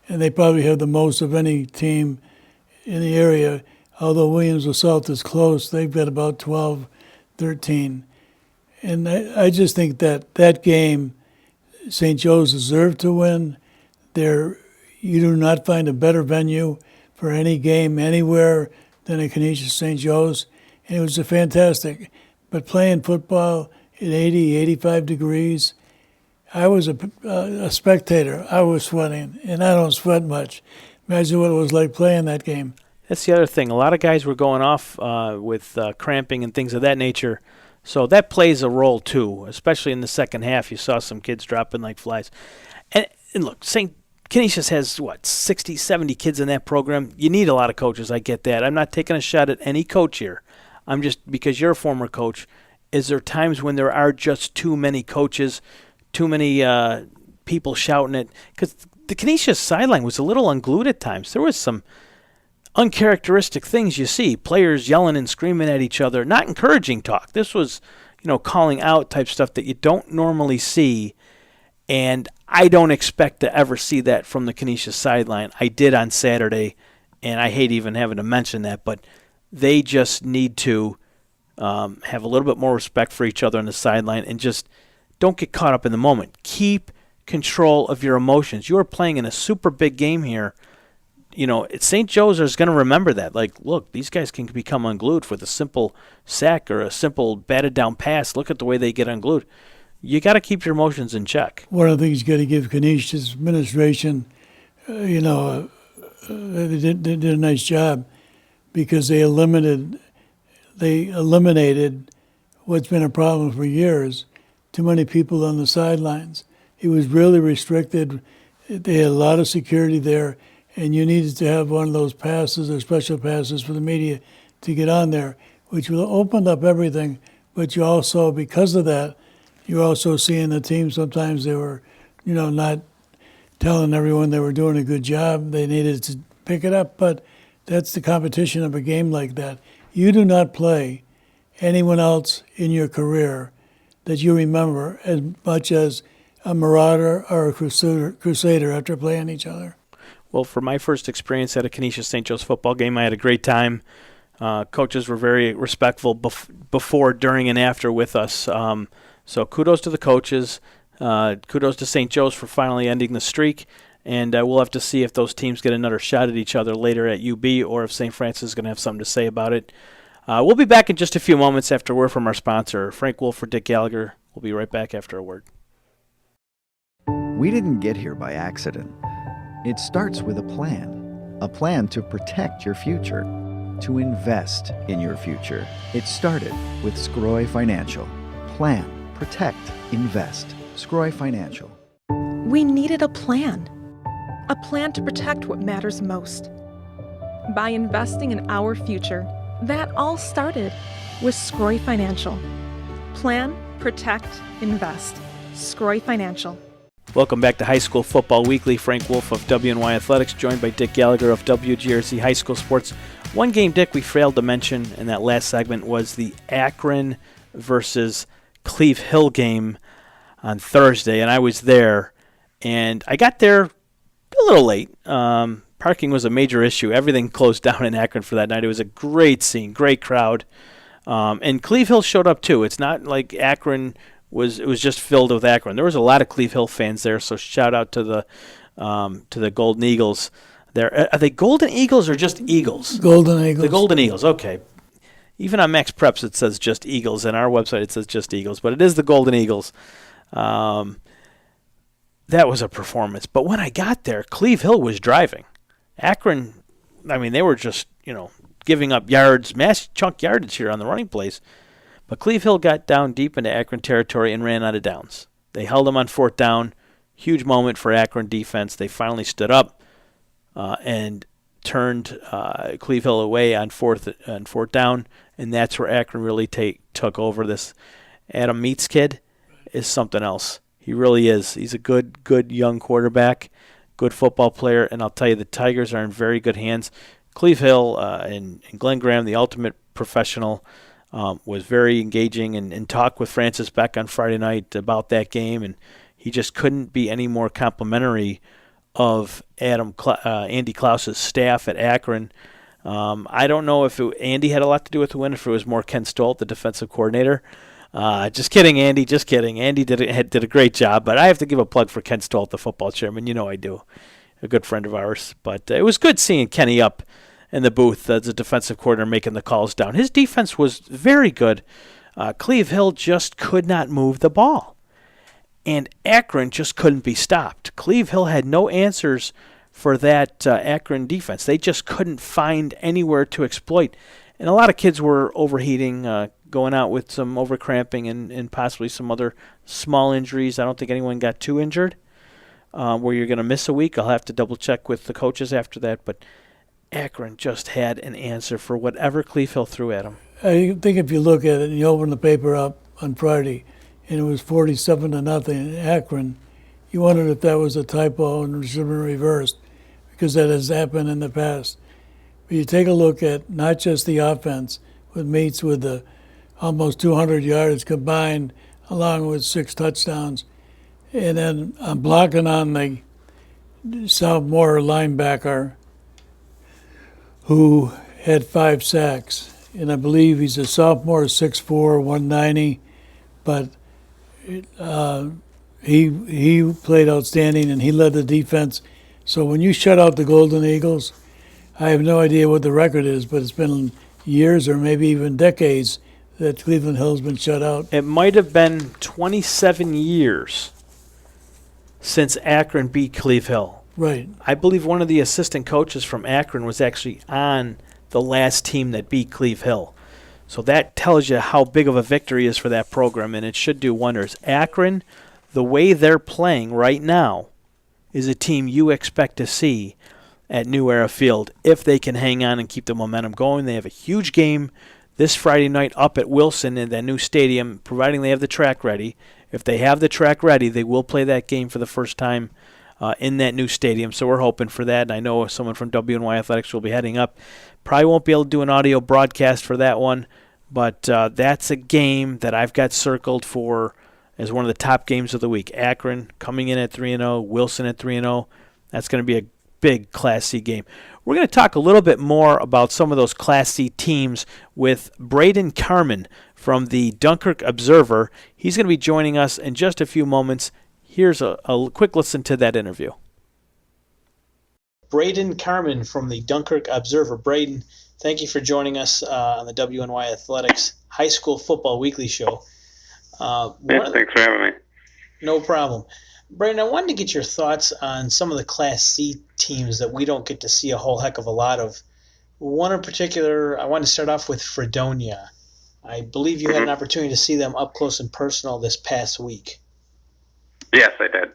and they probably have the most of any team in the area. Although Williams-LaSalle is close, they've got about 12, 13. And I just think that game, St. Joe's deserved to win. You do not find a better venue for any game anywhere than a Canisius St. Joe's. And it was fantastic. But playing football at 80, 85 degrees, I was a spectator. I was sweating, and I don't sweat much. Imagine what it was like playing that game. That's the other thing. A lot of guys were going off with cramping and things of that nature. So that plays a role, too, especially in the second half. You saw some kids dropping like flies. And look, St. Canisius has, 60, 70 kids in that program. You need a lot of coaches. I get that. I'm not taking a shot at any coach here. I'm just, because you're a former coach, is there times when there are just too many coaches, too many people shouting it? Because the Canisius sideline was a little unglued at times. There was some uncharacteristic things you see, players yelling and screaming at each other, not encouraging talk. This was, calling out type stuff that you don't normally see, and I don't expect to ever see that from the Canisius sideline. I did on Saturday, and I hate even having to mention that, but they just need to have a little bit more respect for each other on the sideline and just don't get caught up in the moment. Keep control of your emotions. You are playing in a super big game here. St. Joe's is going to remember that. Like, look, these guys can become unglued with a simple sack or a simple batted down pass. Look at the way they get unglued. You got to keep your emotions in check. One of the things you got to give Canisius administration, they did a nice job because they eliminated what's been a problem for years, too many people on the sidelines. It was really restricted. They had a lot of security there. And you needed to have one of those passes or special passes for the media to get on there, which will open up everything. But you also, because of that, you're also seeing the team, sometimes they were, not telling everyone they were doing a good job. They needed to pick it up. But that's the competition of a game like that. You do not play anyone else in your career that you remember as much as a Marauder or a Crusader after playing each other. Well, for my first experience at a Canisius St. Joe's football game, I had a great time. Coaches were very respectful before, during, and after with us. So kudos to the coaches. Kudos to St. Joe's for finally ending the streak. And we'll have to see if those teams get another shot at each other later at UB or if St. Francis is going to have something to say about it. We'll be back in just a few moments after a word from our sponsor, Frank Wolf for Dick Gallagher. We'll be right back after a word. We didn't get here by accident. It starts with a plan to protect your future, to invest in your future. It started with Scroy Financial. Plan, protect, invest. Scroy Financial. We needed a plan to protect what matters most. By investing in our future, that all started with Scroy Financial. Plan, protect, invest. Scroy Financial. Welcome back to High School Football Weekly. Frank Wolf of WNY Athletics, joined by Dick Gallagher of WGRC High School Sports. One game, Dick, we failed to mention in that last segment was the Akron versus Cleve Hill game on Thursday, and I was there. And I got there a little late. Parking was a major issue. Everything closed down in Akron for that night. It was a great scene, great crowd. And Cleve Hill showed up too. It's not like Akron was just filled with Akron. There was a lot of Cleve Hill fans there, so shout out to the Golden Eagles there. Are they Golden Eagles or just Eagles? Golden Eagles. The Golden Eagles, okay. Even on Max Preps it says just Eagles. On our website it says just Eagles, but it is the Golden Eagles. That was a performance. But when I got there, Cleve Hill was driving. Akron, they were just, giving up yards, mass chunk yardage here on the running plays. But Cleve Hill got down deep into Akron territory and ran out of downs. They held them on fourth down. Huge moment for Akron defense. They finally stood up and turned Cleve Hill away on fourth down, and that's where Akron really took over. This Adam Meats kid is something else. He really is. He's a good young quarterback, good football player, and I'll tell you, the Tigers are in very good hands. Cleve Hill and Glenn Graham, the ultimate professional, was very engaging and talked with Francis Beck on Friday night about that game, and he just couldn't be any more complimentary of Andy Klaus's staff at Akron. I don't know if Andy had a lot to do with the win, if it was more Ken Stolt, the defensive coordinator. Just kidding, Andy. Just kidding. Andy did a great job, but I have to give a plug for Ken Stolt, the football chairman. I do. A good friend of ours. But it was good seeing Kenny up in the booth as a defensive coordinator making the calls down. His defense was very good. Cleve Hill just could not move the ball. and Akron just couldn't be stopped. Cleve Hill had no answers for that Akron defense. They just couldn't find anywhere to exploit. And a lot of kids were overheating, going out with some overcramping and possibly some other small injuries. I don't think anyone got too injured where you're going to miss a week. I'll have to double-check with the coaches after that. But Akron just had an answer for whatever Cleve Hill threw at them. I think if you look at it and you open the paper up on Friday and it was 47-0 in Akron, you wondered if that was a typo and it should have been reversed because that has happened in the past. But you take a look at not just the offense with Meats with the almost 200 yards combined along with 6 touchdowns. And then I'm blocking on the sophomore linebacker who had 5 sacks. And I believe he's a sophomore, 6'4", 190. But he played outstanding and he led the defense. So when you shut out the Golden Eagles, I have no idea what the record is, but it's been years or maybe even decades that Cleveland Hill's been shut out. It might have been 27 years since Akron beat Cleve Hill. Right. I believe one of the assistant coaches from Akron was actually on the last team that beat Cleve Hill. So that tells you how big of a victory is for that program, and it should do wonders. Akron, the way they're playing right now, is a team you expect to see at New Era Field if they can hang on and keep the momentum going. They have a huge game this Friday night up at Wilson in that new stadium, providing they have the track ready. If they have the track ready, they will play that game for the first time in that new stadium, so we're hoping for that. And I know someone from WNY Athletics will be heading up. Probably won't be able to do an audio broadcast for that one, but that's a game that I've got circled for as one of the top games of the week. Akron coming in at 3-0, Wilson at 3-0. That's going to be a big Class C game. We're going to talk a little bit more about some of those Class C teams with Braden Carmen from the Dunkirk Observer. He's going to be joining us in just a few moments. Here's a quick listen to that interview. Braden Carmen from the Dunkirk Observer. Braden, thank you for joining us on the WNY Athletics High School Football Weekly Show. Thanks for having me. No problem. Braden, I wanted to get your thoughts on some of the Class C teams that we don't get to see a whole heck of a lot of. One in particular, I wanted to start off with Fredonia. I believe you had an opportunity to see them up close and personal this past week. Yes, I did.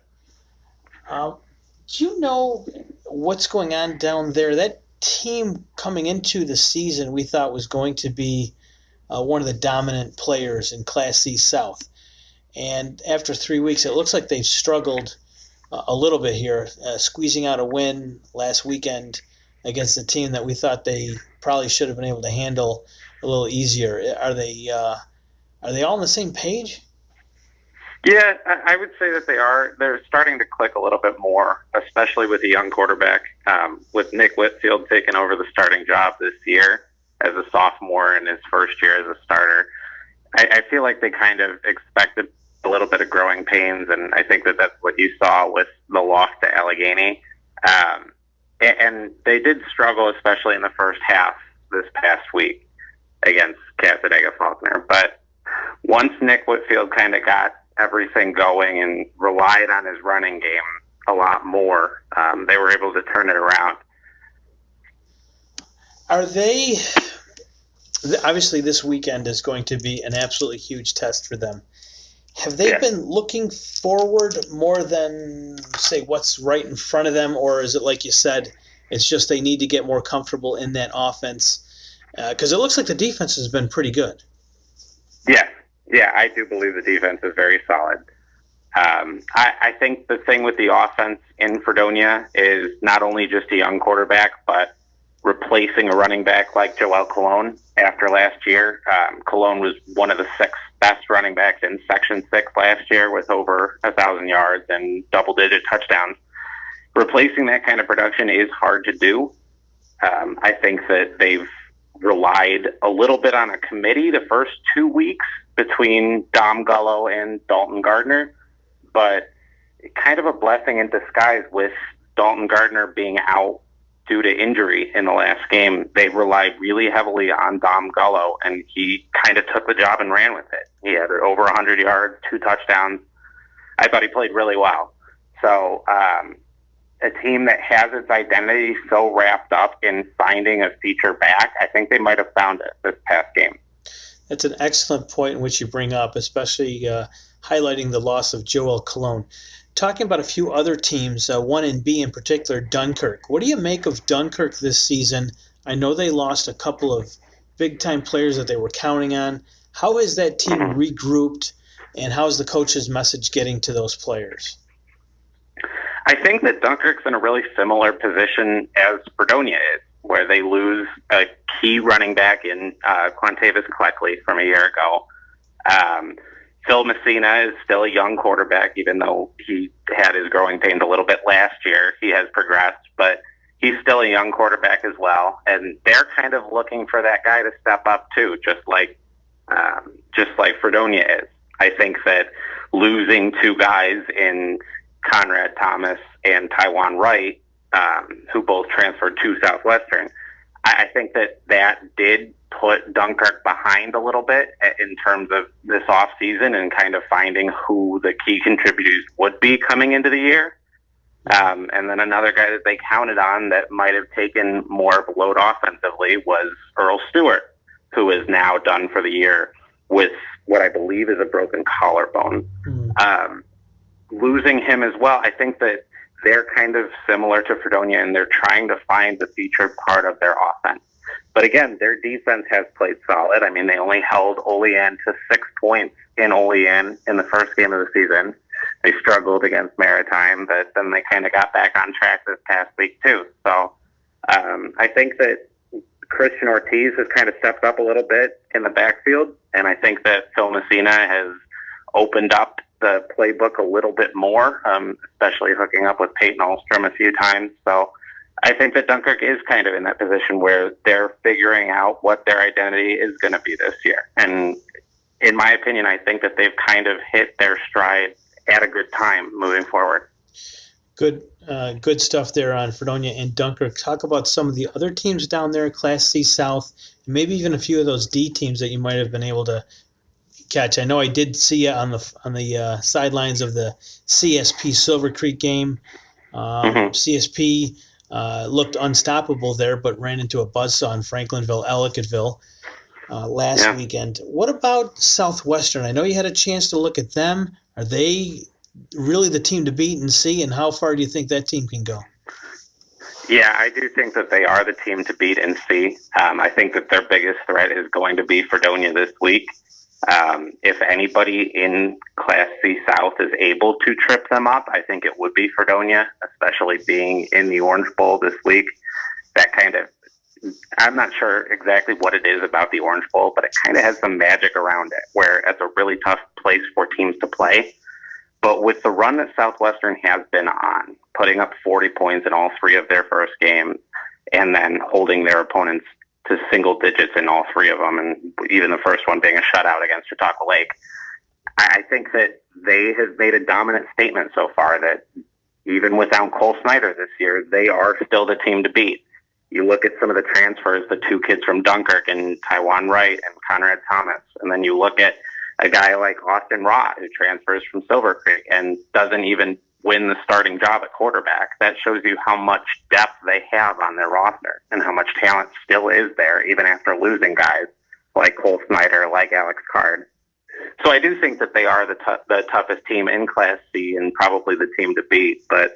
Do you know what's going on down there? That team coming into the season we thought was going to be one of the dominant players in Class C South. And after 3 weeks, it looks like they've struggled a little bit here, squeezing out a win last weekend against a team that we thought they probably should have been able to handle a little easier. Are they all on the same page? Yeah, I would say that they are. They're starting to click a little bit more, especially with a young quarterback, with Nick Whitfield taking over the starting job this year as a sophomore in his first year as a starter. I feel like they kind of expected a little bit of growing pains, and I think that that's what you saw with the loss to Allegheny. And they did struggle, especially in the first half this past week against Cassadaga Faulkner. But once Nick Whitfield kind of got everything going and relied on his running game a lot more, they were able to turn it around. Are they – obviously this weekend is going to be an absolutely huge test for them. Have they been looking forward more than, say, what's right in front of them, or is it like you said, it's just they need to get more comfortable in that offense? Because it looks like the defense has been pretty good. Yeah, I do believe the defense is very solid. I think the thing with the offense in Fredonia is not only just a young quarterback, but replacing a running back like Joel Colon after last year. Colon was one of the 6 best running backs in Section 6 last year with over 1,000 yards and double-digit touchdowns. Replacing that kind of production is hard to do. I think that they've relied a little bit on a committee the first 2 weeks between Dom Gullo and Dalton Gardner, but kind of a blessing in disguise with Dalton Gardner being out due to injury in the last game. They relied really heavily on Dom Gullo, and he kind of took the job and ran with it. He had over 100 yards, 2 touchdowns. I thought he played really well. So a team that has its identity so wrapped up in finding a feature back, I think they might have found it this past game. That's an excellent point in which you bring up, especially highlighting the loss of Joel Cologne. Talking about a few other teams, 1B in particular, Dunkirk. What do you make of Dunkirk this season? I know they lost a couple of big-time players that they were counting on. How is that team regrouped, and how is the coach's message getting to those players? I think that Dunkirk's in a really similar position as Fredonia is, where they lose a key running back in Quantavis Cleckley from a year ago. Phil Messina is still a young quarterback, even though he had his growing pains a little bit last year. He has progressed, but he's still a young quarterback as well. And they're kind of looking for that guy to step up too, just like Fredonia is. I think that losing two guys in Conrad Thomas and Taiwan Wright, who both transferred to Southwestern, I think that did put Dunkirk behind a little bit in terms of this off season and kind of finding who the key contributors would be coming into the year. And then another guy that they counted on that might have taken more of a load offensively was Earl Stewart, who is now done for the year with what I believe is a broken collarbone. Losing him as well, I think that they're kind of similar to Fredonia, and they're trying to find the featured part of their offense. But again, their defense has played solid. I mean, they only held Olean to 6 points in Olean in the first game of the season. They struggled against Maritime, but then they kind of got back on track this past week too. So I think that Christian Ortiz has kind of stepped up a little bit in the backfield, and I think that Phil Messina has opened up the playbook a little bit more, especially hooking up with Peyton Ahlstrom a few times. So I think that Dunkirk is kind of in that position where they're figuring out what their identity is going to be this year. And in my opinion, I think that they've kind of hit their stride at a good time moving forward. Good stuff there on Fredonia and Dunkirk. Talk about some of the other teams down there, Class C South, and maybe even a few of those D teams that you might have been able to catch. I know I did see you on the sidelines of the CSP Silver Creek game. CSP looked unstoppable there, but ran into a buzzsaw in Franklinville, Ellicottville last weekend. What about Southwestern? I know you had a chance to look at them. Are they really the team to beat and see, and how far do you think that team can go? Yeah, I do think that they are the team to beat and see. I think that their biggest threat is going to be Fredonia this week. If anybody in Class C South is able to trip them up, I think it would be Fredonia, especially being in the Orange Bowl this week. That kind of, I'm not sure exactly what it is about the Orange Bowl, but it kind of has some magic around it, where it's a really tough place for teams to play. But with the run that Southwestern has been on, putting up 40 points in all three of their first games, and then holding their opponents to single digits in all three of them, and even the first one being a shutout against Chautauqua Lake, I think that they have made a dominant statement so far that even without Cole Snyder this year, they are still the team to beat. You look at some of the transfers, the two kids from Dunkirk and Taiwan Wright and Conrad Thomas, and then you look at a guy like Austin Rott, who transfers from Silver Creek and doesn't even win the starting job at quarterback. That shows you how much depth they have on their roster and how much talent still is there, even after losing guys like Cole Snyder, like Alex Card. So I do think that they are the toughest team in Class C and probably the team to beat. But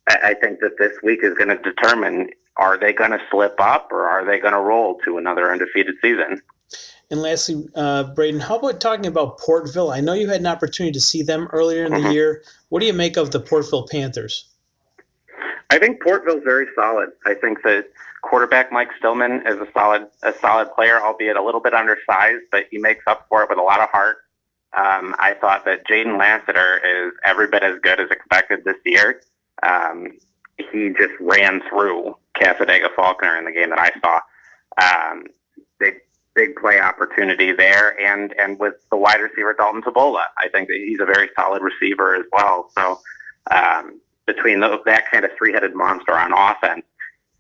I think that this week is going to determine, are they going to slip up or are they going to roll to another undefeated season? And lastly, Braden, how about talking about Portville? I know you had an opportunity to see them earlier in the year. What do you make of the Portville Panthers? I think Portville's very solid. I think that quarterback Mike Stillman is a solid player, albeit a little bit undersized, but he makes up for it with a lot of heart. I thought that Jaden Lassiter is every bit as good as expected this year. He just ran through Casadega Faulkner in the game that I saw. Big play opportunity there, and with the wide receiver Dalton Tabola, I think that he's a very solid receiver as well. So between that kind of three-headed monster on offense,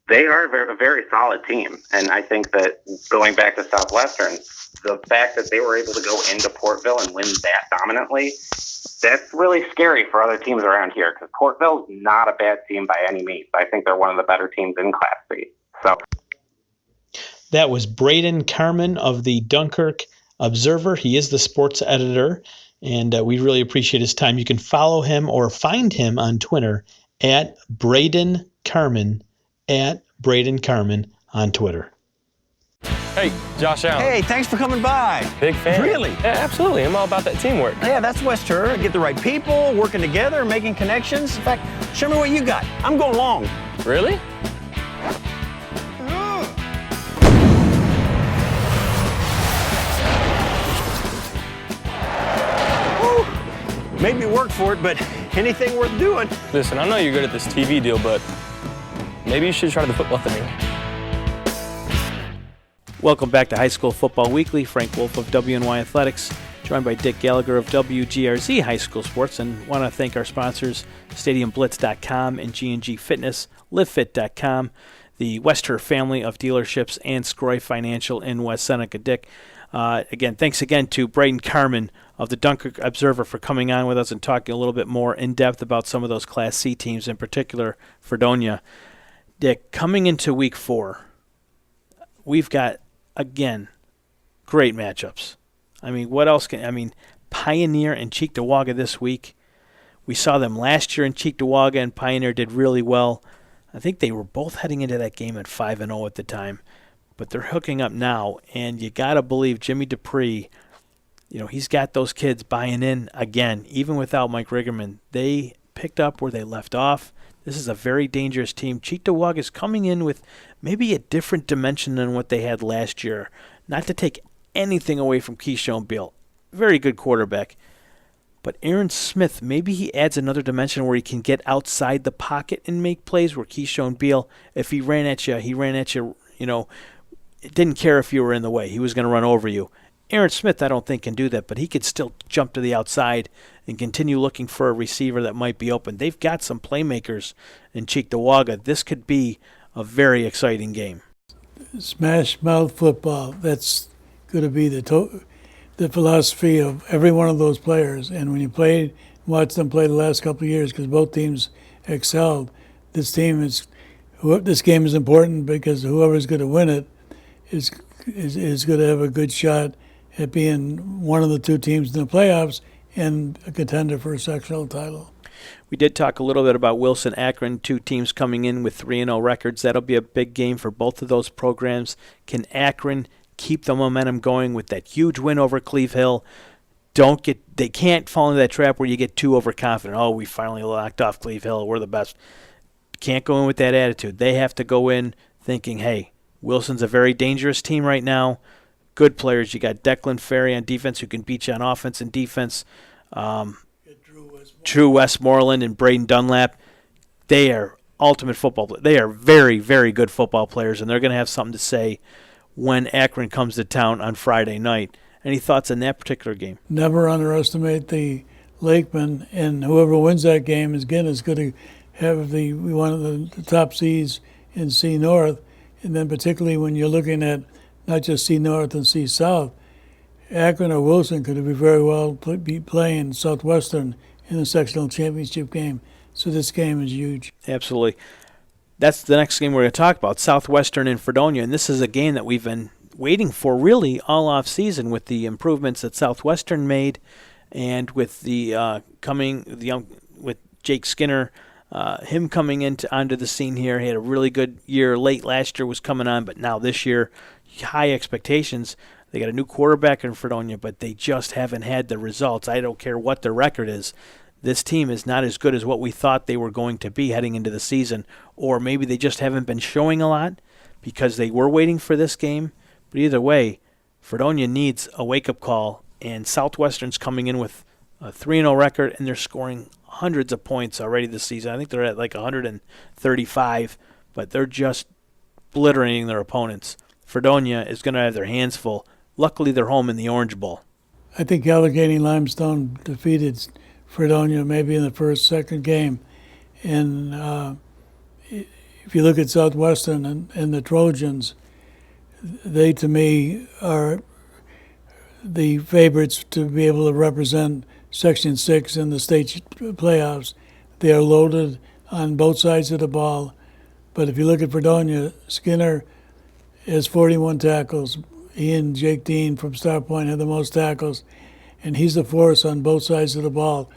they are a very solid team. And I think that going back to Southwestern, the fact that they were able to go into Portville and win that dominantly, that's really scary for other teams around here, because Portville's not a bad team by any means. I think they're one of the better teams in Class C. So that was Braden Carmen of the Dunkirk Observer. He is the sports editor, and we really appreciate his time. You can follow him or find him on Twitter at Braden Carmen, on Twitter. Hey, Josh Allen. Hey, thanks for coming by. Big fan. Really? Yeah, absolutely. I'm all about that teamwork. Yeah, that's West Her. Get the right people, working together, making connections. In fact, show me what you got. I'm going along. Really? Made me work for it, but anything worth doing. Listen, I know you're good at this TV deal, but maybe you should try the football thing. Welcome back to High School Football Weekly. Frank Wolf of WNY Athletics, joined by Dick Gallagher of WGRZ High School Sports, and want to thank our sponsors, StadiumBlitz.com and G&G Fitness, LiveFit.com, the Wester family of dealerships, and Scroy Financial in West Seneca. Dick, again, thanks again to Braden Carmen of the Dunkirk Observer for coming on with us and talking a little bit more in depth about some of those Class C teams, in particular Fredonia. Dick, coming into Week 4, we've got, again, great matchups. I mean, what else Pioneer and Cheektowaga this week. We saw them last year in Cheektowaga, and Pioneer did really well. I think they were both heading into that game at 5-0 at the time, but they're hooking up now, and you got to believe Jimmy Dupree, he's got those kids buying in again, even without Mike Riggerman. They picked up where they left off. This is a very dangerous team. Cheektowaga is coming in with maybe a different dimension than what they had last year. Not to take anything away from Keyshawn Beal. Very good quarterback. But Aaron Smith, maybe he adds another dimension where he can get outside the pocket and make plays, where Keyshawn Beal, if he ran at you, it didn't care if you were in the way. He was going to run over you. Aaron Smith, I don't think, can do that, but he could still jump to the outside and continue looking for a receiver that might be open. They've got some playmakers in Cheektowaga. This could be a very exciting game. Smash mouth football. That's going to be the philosophy of every one of those players. And when you watch them play the last couple of years, because both teams excelled, this game is important, because whoever's going to win it is going to have a good shot at being one of the two teams in the playoffs and a contender for a sectional title. We did talk a little bit about Wilson Akron, two teams coming in with 3-0 records. That'll be a big game for both of those programs. Can Akron keep the momentum going with that huge win over Cleve Hill? They can't fall into that trap where you get too overconfident. Oh, we finally locked off Cleve Hill. We're the best. Can't go in with that attitude. They have to go in thinking, hey, Wilson's a very dangerous team right now. Good players. You got Declan Ferry on defense who can beat you on offense and defense. Drew Westmoreland and Braden Dunlap. They are ultimate football players. They are very, very good football players, and they're going to have something to say when Akron comes to town on Friday night. Any thoughts on that particular game? Never underestimate the Lakemen, and whoever wins that game is going to have one of the top seeds in C North. And then particularly when you're looking at not just C North and C South, Akron or Wilson could be very well be playing Southwestern in the sectional championship game. So this game is huge. Absolutely. That's the next game we're going to talk about, Southwestern and Fredonia. And this is a game that we've been waiting for really all off season, with the improvements that Southwestern made, and with with Jake Skinner, him coming onto the scene here. He had a really good year. Late last year was coming on, but now this year, high expectations. They got a new quarterback in Fredonia, but they just haven't had the results. I don't care what their record is. This team is not as good as what we thought they were going to be heading into the season, or maybe they just haven't been showing a lot because they were waiting for this game. But either way, Fredonia needs a wake-up call, and Southwestern's coming in with a 3-0 record, and they're scoring hundreds of points already this season. I think they're at like 135, but they're just obliterating their opponents. Fredonia is going to have their hands full. Luckily, they're home in the Orange Bowl. I think Allegheny Limestone defeated Fredonia maybe in the second game. And if you look at Southwestern and the Trojans, they, to me, are the favorites to be able to represent Section 6 in the state playoffs. They are loaded on both sides of the ball. But if you look at Fredonia, Skinner has 41 tackles. He and Jake Dean from Star Point have the most tackles, and he's a force on both sides of the ball.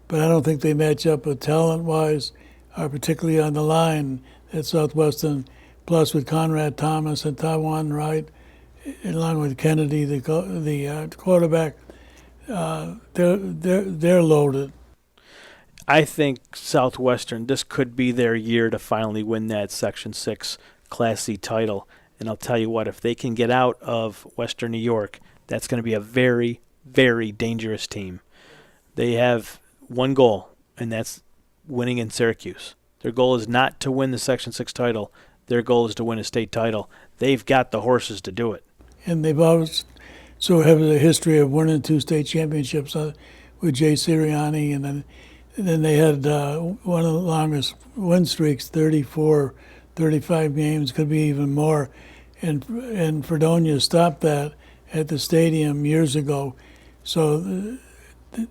But I don't think they match up with talent-wise, particularly on the line at Southwestern, plus with Conrad Thomas and Tawan Wright, along with Kennedy, the quarterback. They're loaded. I think Southwestern, this could be their year to finally win that Section 6 Class C title. And I'll tell you what, if they can get out of Western New York, that's going to be a very, very dangerous team. They have one goal, and that's winning in Syracuse. Their goal is not to win the Section 6 title. Their goal is to win a state title. They've got the horses to do it. And they've always have a history of winning 2 state championships with Jay Sirianni, and then they had one of the longest win streaks, 34, 35 games, could be even more. And Fredonia stopped that at the stadium years ago. So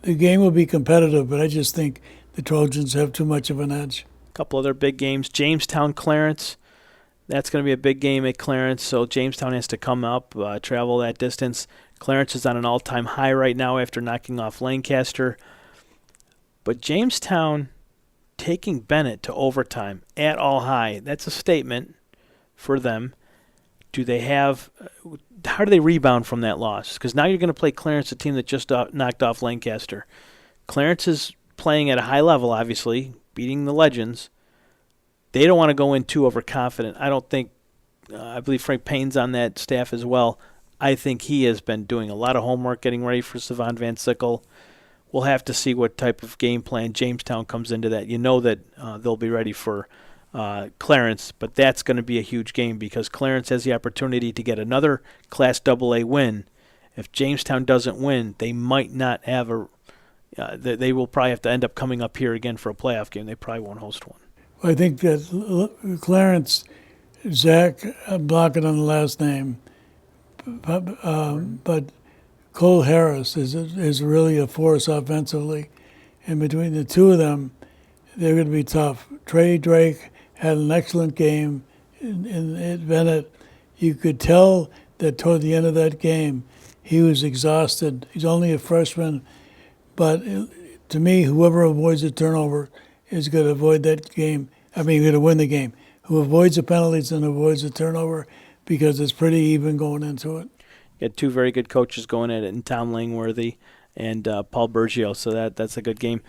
the game will be competitive, but I just think the Trojans have too much of an edge. A couple other big games. Jamestown, Clarence. That's going to be a big game at Clarence, so Jamestown has to come up, travel that distance. Clarence is on an all-time high right now after knocking off Lancaster. But Jamestown taking Bennett to overtime at all high, that's a statement for them. How do they rebound from that loss? Because now you're going to play Clarence, a team that just knocked off Lancaster. Clarence is playing at a high level, obviously, beating the Legends. They don't want to go in too overconfident. I believe Frank Payne's on that staff as well. I think he has been doing a lot of homework getting ready for Savon Van Sickle. We'll have to see what type of game plan Jamestown comes into that. You know that they'll be ready for Clarence, but that's going to be a huge game because Clarence has the opportunity to get another Class AA win. If Jamestown doesn't win, they might not have they will probably have to end up coming up here again for a playoff game. They probably won't host one. Well, I think that Clarence, Zach, I'm blocking on the last name, but Cole Harris is really a force offensively. And between the two of them, they're going to be tough. Trey Drake had an excellent game in Bennett. You could tell that toward the end of that game, he was exhausted. He's only a freshman. But to me, whoever avoids a turnover is going to avoid that game. Going to win the game. Who avoids the penalties and avoids the turnover, because it's pretty even going into it. You had 2 very good coaches going at it, in Tom Langworthy and Paul Bergio, so that's a good game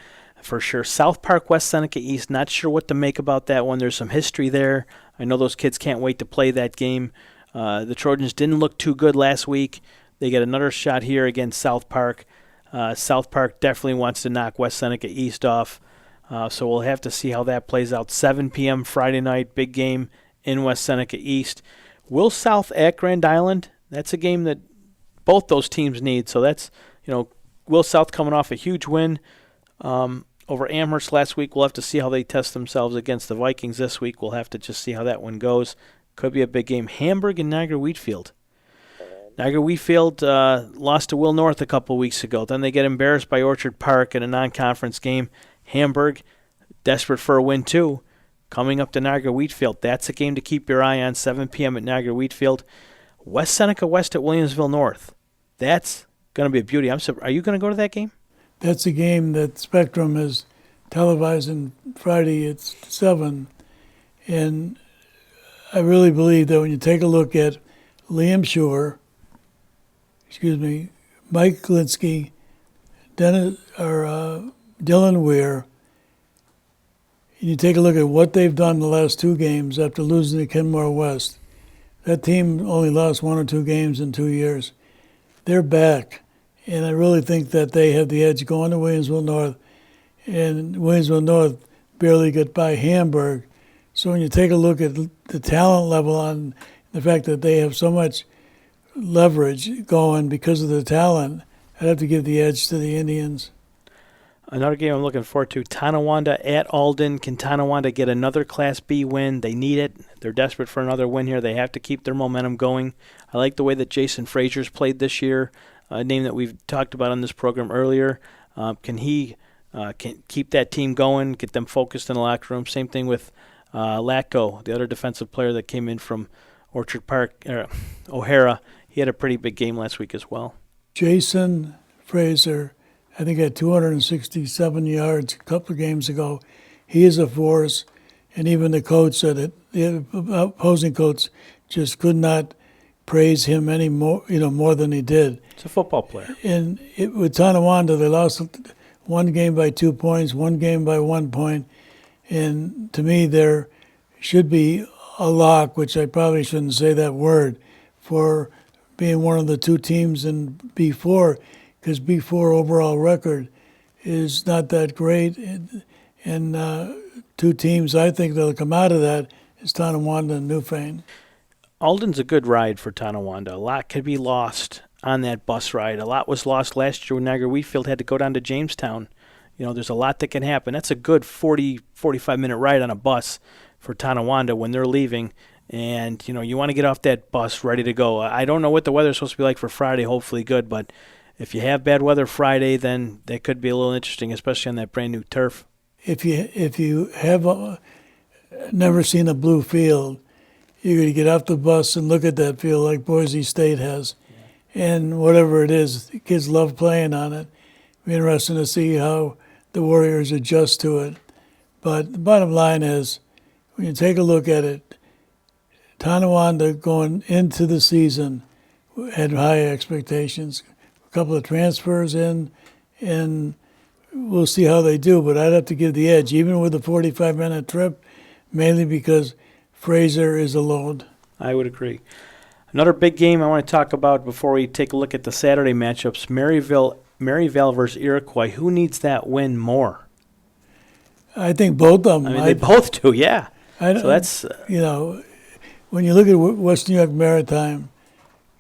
for sure. South Park, West Seneca East, not sure what to make about that one. There's some history there. I know those kids can't wait to play that game. The Trojans didn't look too good last week. They get another shot here against South Park. South Park definitely wants to knock West Seneca East off, so we'll have to see how that plays out. 7 p.m. Friday night, big game in West Seneca East. Will South at Grand Island? That's a game that both those teams need. So that's, Will South coming off a huge win over Amherst last week. We'll have to see how they test themselves against the Vikings this week. We'll have to just see how that one goes. Could be a big game. Hamburg and Niagara Wheatfield. Niagara Wheatfield lost to Will North a couple weeks ago. Then they get embarrassed by Orchard Park in a non-conference game. Hamburg, desperate for a win too, coming up to Niagara Wheatfield. That's a game to keep your eye on, 7 p.m. at Niagara Wheatfield. West Seneca West at Williamsville North. That's going to be a beauty. Are you going to go to that game? That's a game that Spectrum is televising Friday at 7. And I really believe that when you take a look at Liam Schur, Mike Glinsky, Dylan Weir, and you take a look at what they've done the last 2 games after losing to Kenmore West. That team only lost 1 or 2 games in 2 years. They're back, and I really think that they have the edge going to Williamsville North, and Williamsville North barely get by Hamburg. So when you take a look at the talent level on the fact that they have so much leverage going because of the talent, I'd have to give the edge to the Indians. Another game I'm looking forward to, Tonawanda at Alden. Can Tonawanda get another Class B win? They need it. They're desperate for another win here. They have to keep their momentum going. I like the way that Jason Frazier's played this year, a name that we've talked about on this program earlier. Can he can keep that team going, get them focused in the locker room? Same thing with Latko, the other defensive player that came in from Orchard Park, O'Hara. He had a pretty big game last week as well. Jason Frazier, I think, had 267 yards a couple of games ago. He is a force, and even the coach said it. The opposing coach just could not praise him any more, more than he did. It's a football player. And with Tonawanda, they lost one game by 2 points, one game by 1 point, and to me, there should be a lock, which I probably shouldn't say that word, for being one of the two teams in B4, because B4 overall record is not that great. And two teams I think that'll come out of that is Tonawanda and Newfane. Alden's a good ride for Tonawanda. A lot could be lost on that bus ride. A lot was lost last year when Niagara Wheatfield had to go down to Jamestown. There's a lot that can happen. That's a good 40, 45-minute ride on a bus for Tonawanda when they're leaving. And, you want to get off that bus ready to go. I don't know what the weather's supposed to be like for Friday, hopefully good, but if you have bad weather Friday, then that could be a little interesting, especially on that brand new turf. If you have never seen a blue field, you're going to get off the bus and look at that field like Boise State has. Yeah. And whatever it is, the kids love playing on it. It'll be interesting to see how the Warriors adjust to it. But the bottom line is, when you take a look at it, Tonawanda going into the season had high expectations. A couple of transfers in, and we'll see how they do. But I'd have to give the edge, even with a 45-minute trip, mainly because Fraser is alone. I would agree. Another big game I want to talk about before we take a look at the Saturday matchups, Maryvale versus Iroquois. Who needs that win more? I think both of them. They both do, yeah. So that's when you look at West New York Maritime,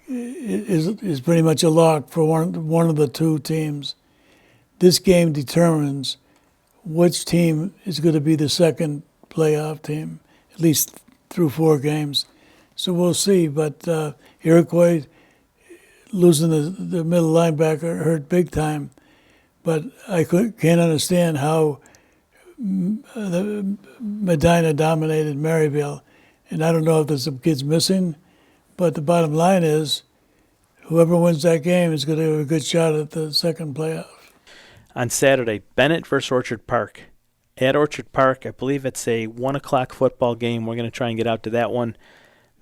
is pretty much a lock for one of the two teams. This game determines which team is going to be the second playoff team, at least through 4 games. So we'll see. But Iroquois losing the middle linebacker hurt big time. But I can't understand how Medina dominated Maryville. And I don't know if there's some kids missing, but the bottom line is whoever wins that game is going to have a good shot at the second playoff. On Saturday, Bennett versus Orchard Park. At Orchard Park, I believe it's a 1 o'clock football game. We're going to try and get out to that one.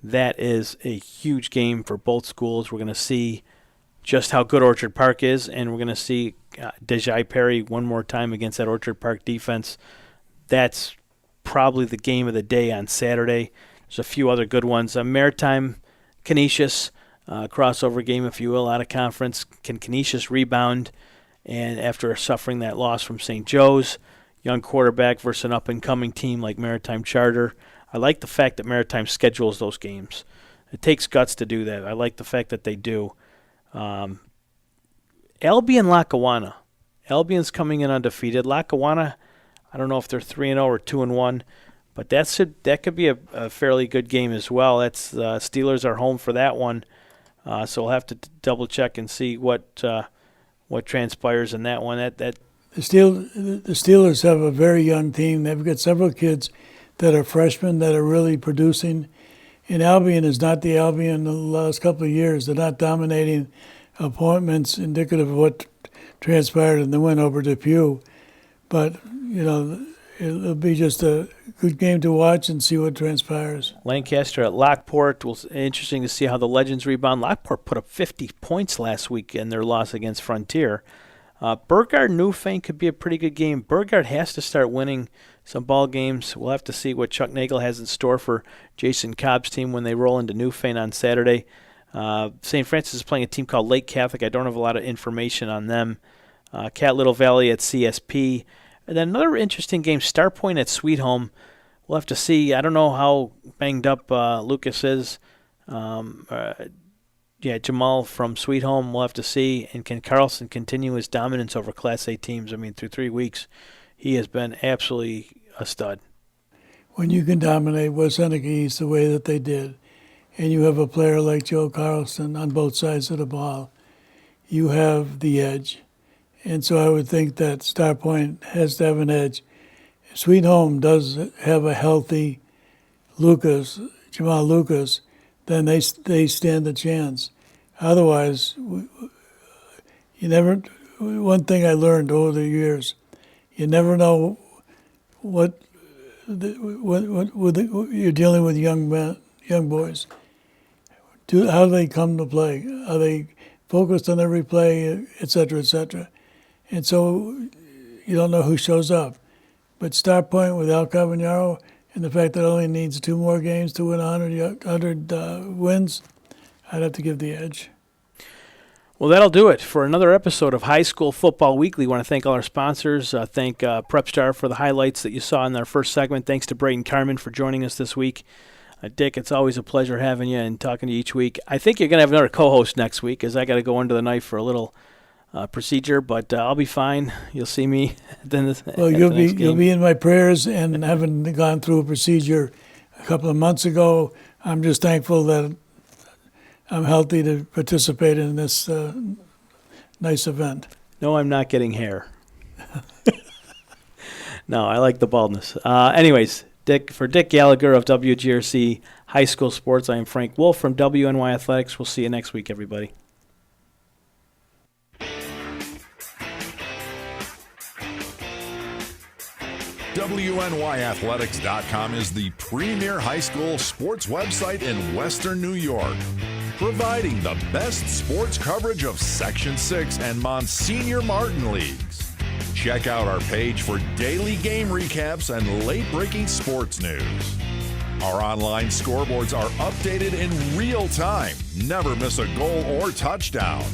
That is a huge game for both schools. We're going to see just how good Orchard Park is, and we're going to see Dejai Perry one more time against that Orchard Park defense. That's probably the game of the day on Saturday. There's a few other good ones. Maritime, Canisius, crossover game, if you will, out of conference. Can Canisius rebound? And after suffering that loss from St. Joe's, young quarterback versus an up-and-coming team like Maritime Charter. I like the fact that Maritime schedules those games. It takes guts to do that. I like the fact that they do. Albion Lackawanna. Albion's coming in undefeated. Lackawanna, I don't know if they're 3-0 or 2-1, but that could be a fairly good game as well. That's Steelers are home for that one, so we'll have to double check and see what transpires in that one. The Steelers have a very young team. They've got several kids that are freshmen that are really producing. And Albion is not the Albion the last couple of years. They're not dominating appointments indicative of what transpired in the win over Depew. But, it'll be just a good game to watch and see what transpires. Lancaster at Lockport. Interesting to see how the Legends rebound. Lockport put up 50 points last week in their loss against Frontier. Burgard Newfane could be a pretty good game. Burgard has to start winning some ball games. We'll have to see what Chuck Nagel has in store for Jason Cobb's team when they roll into Newfane on Saturday. St. Francis is playing a team called Lake Catholic. I don't have a lot of information on them. Cat Little Valley at CSP. And then another interesting game, Star Point at Sweet Home. We'll have to see. I don't know how banged up Lucas is. Jamal from Sweet Home, we'll have to see. And can Carlson continue his dominance over Class A teams? I mean, through 3 weeks, he has been absolutely a stud. When you can dominate West Seneca East the way that they did, and you have a player like Joe Carlson on both sides of the ball, you have the edge. And so I would think that Star Point has to have an edge. If Sweet Home does have a healthy Jamal Lucas, then they stand a chance. Otherwise, one thing I learned over the years, you never know what you're dealing with young boys. How do they come to play? Are they focused on every play, et cetera, et cetera? And so you don't know who shows up. But Star Point with Al Carbonaro and the fact that it only needs 2 more games to win 100 wins, I'd have to give the edge. Well, that'll do it for another episode of High School Football Weekly. I want to thank all our sponsors. Thank Prepstar for the highlights that you saw in our first segment. Thanks to Braden Carmen for joining us this week. Dick, it's always a pleasure having you and talking to you each week. I think you're going to have another co-host next week, as I got to go under the knife for a little procedure, but I'll be fine. You'll see me you'll be in my prayers, and having gone through a procedure a couple of months ago, I'm just thankful that I'm healthy to participate in this nice event. No, I'm not getting hair. No, I like the baldness. Anyways, for Dick Gallagher of WGRC High School Sports, I am Frank Wolf from WNY Athletics. We'll see you next week, everybody. WNYathletics.com is the premier high school sports website in Western New York, providing the best sports coverage of Section 6 and Monsignor Martin leagues. Check out our page for daily game recaps and late-breaking sports news. Our online scoreboards are updated in real time. Never miss a goal or touchdown.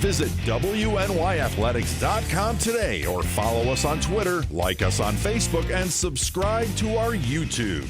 Visit WNYathletics.com today or follow us on Twitter, like us on Facebook, and subscribe to our YouTube.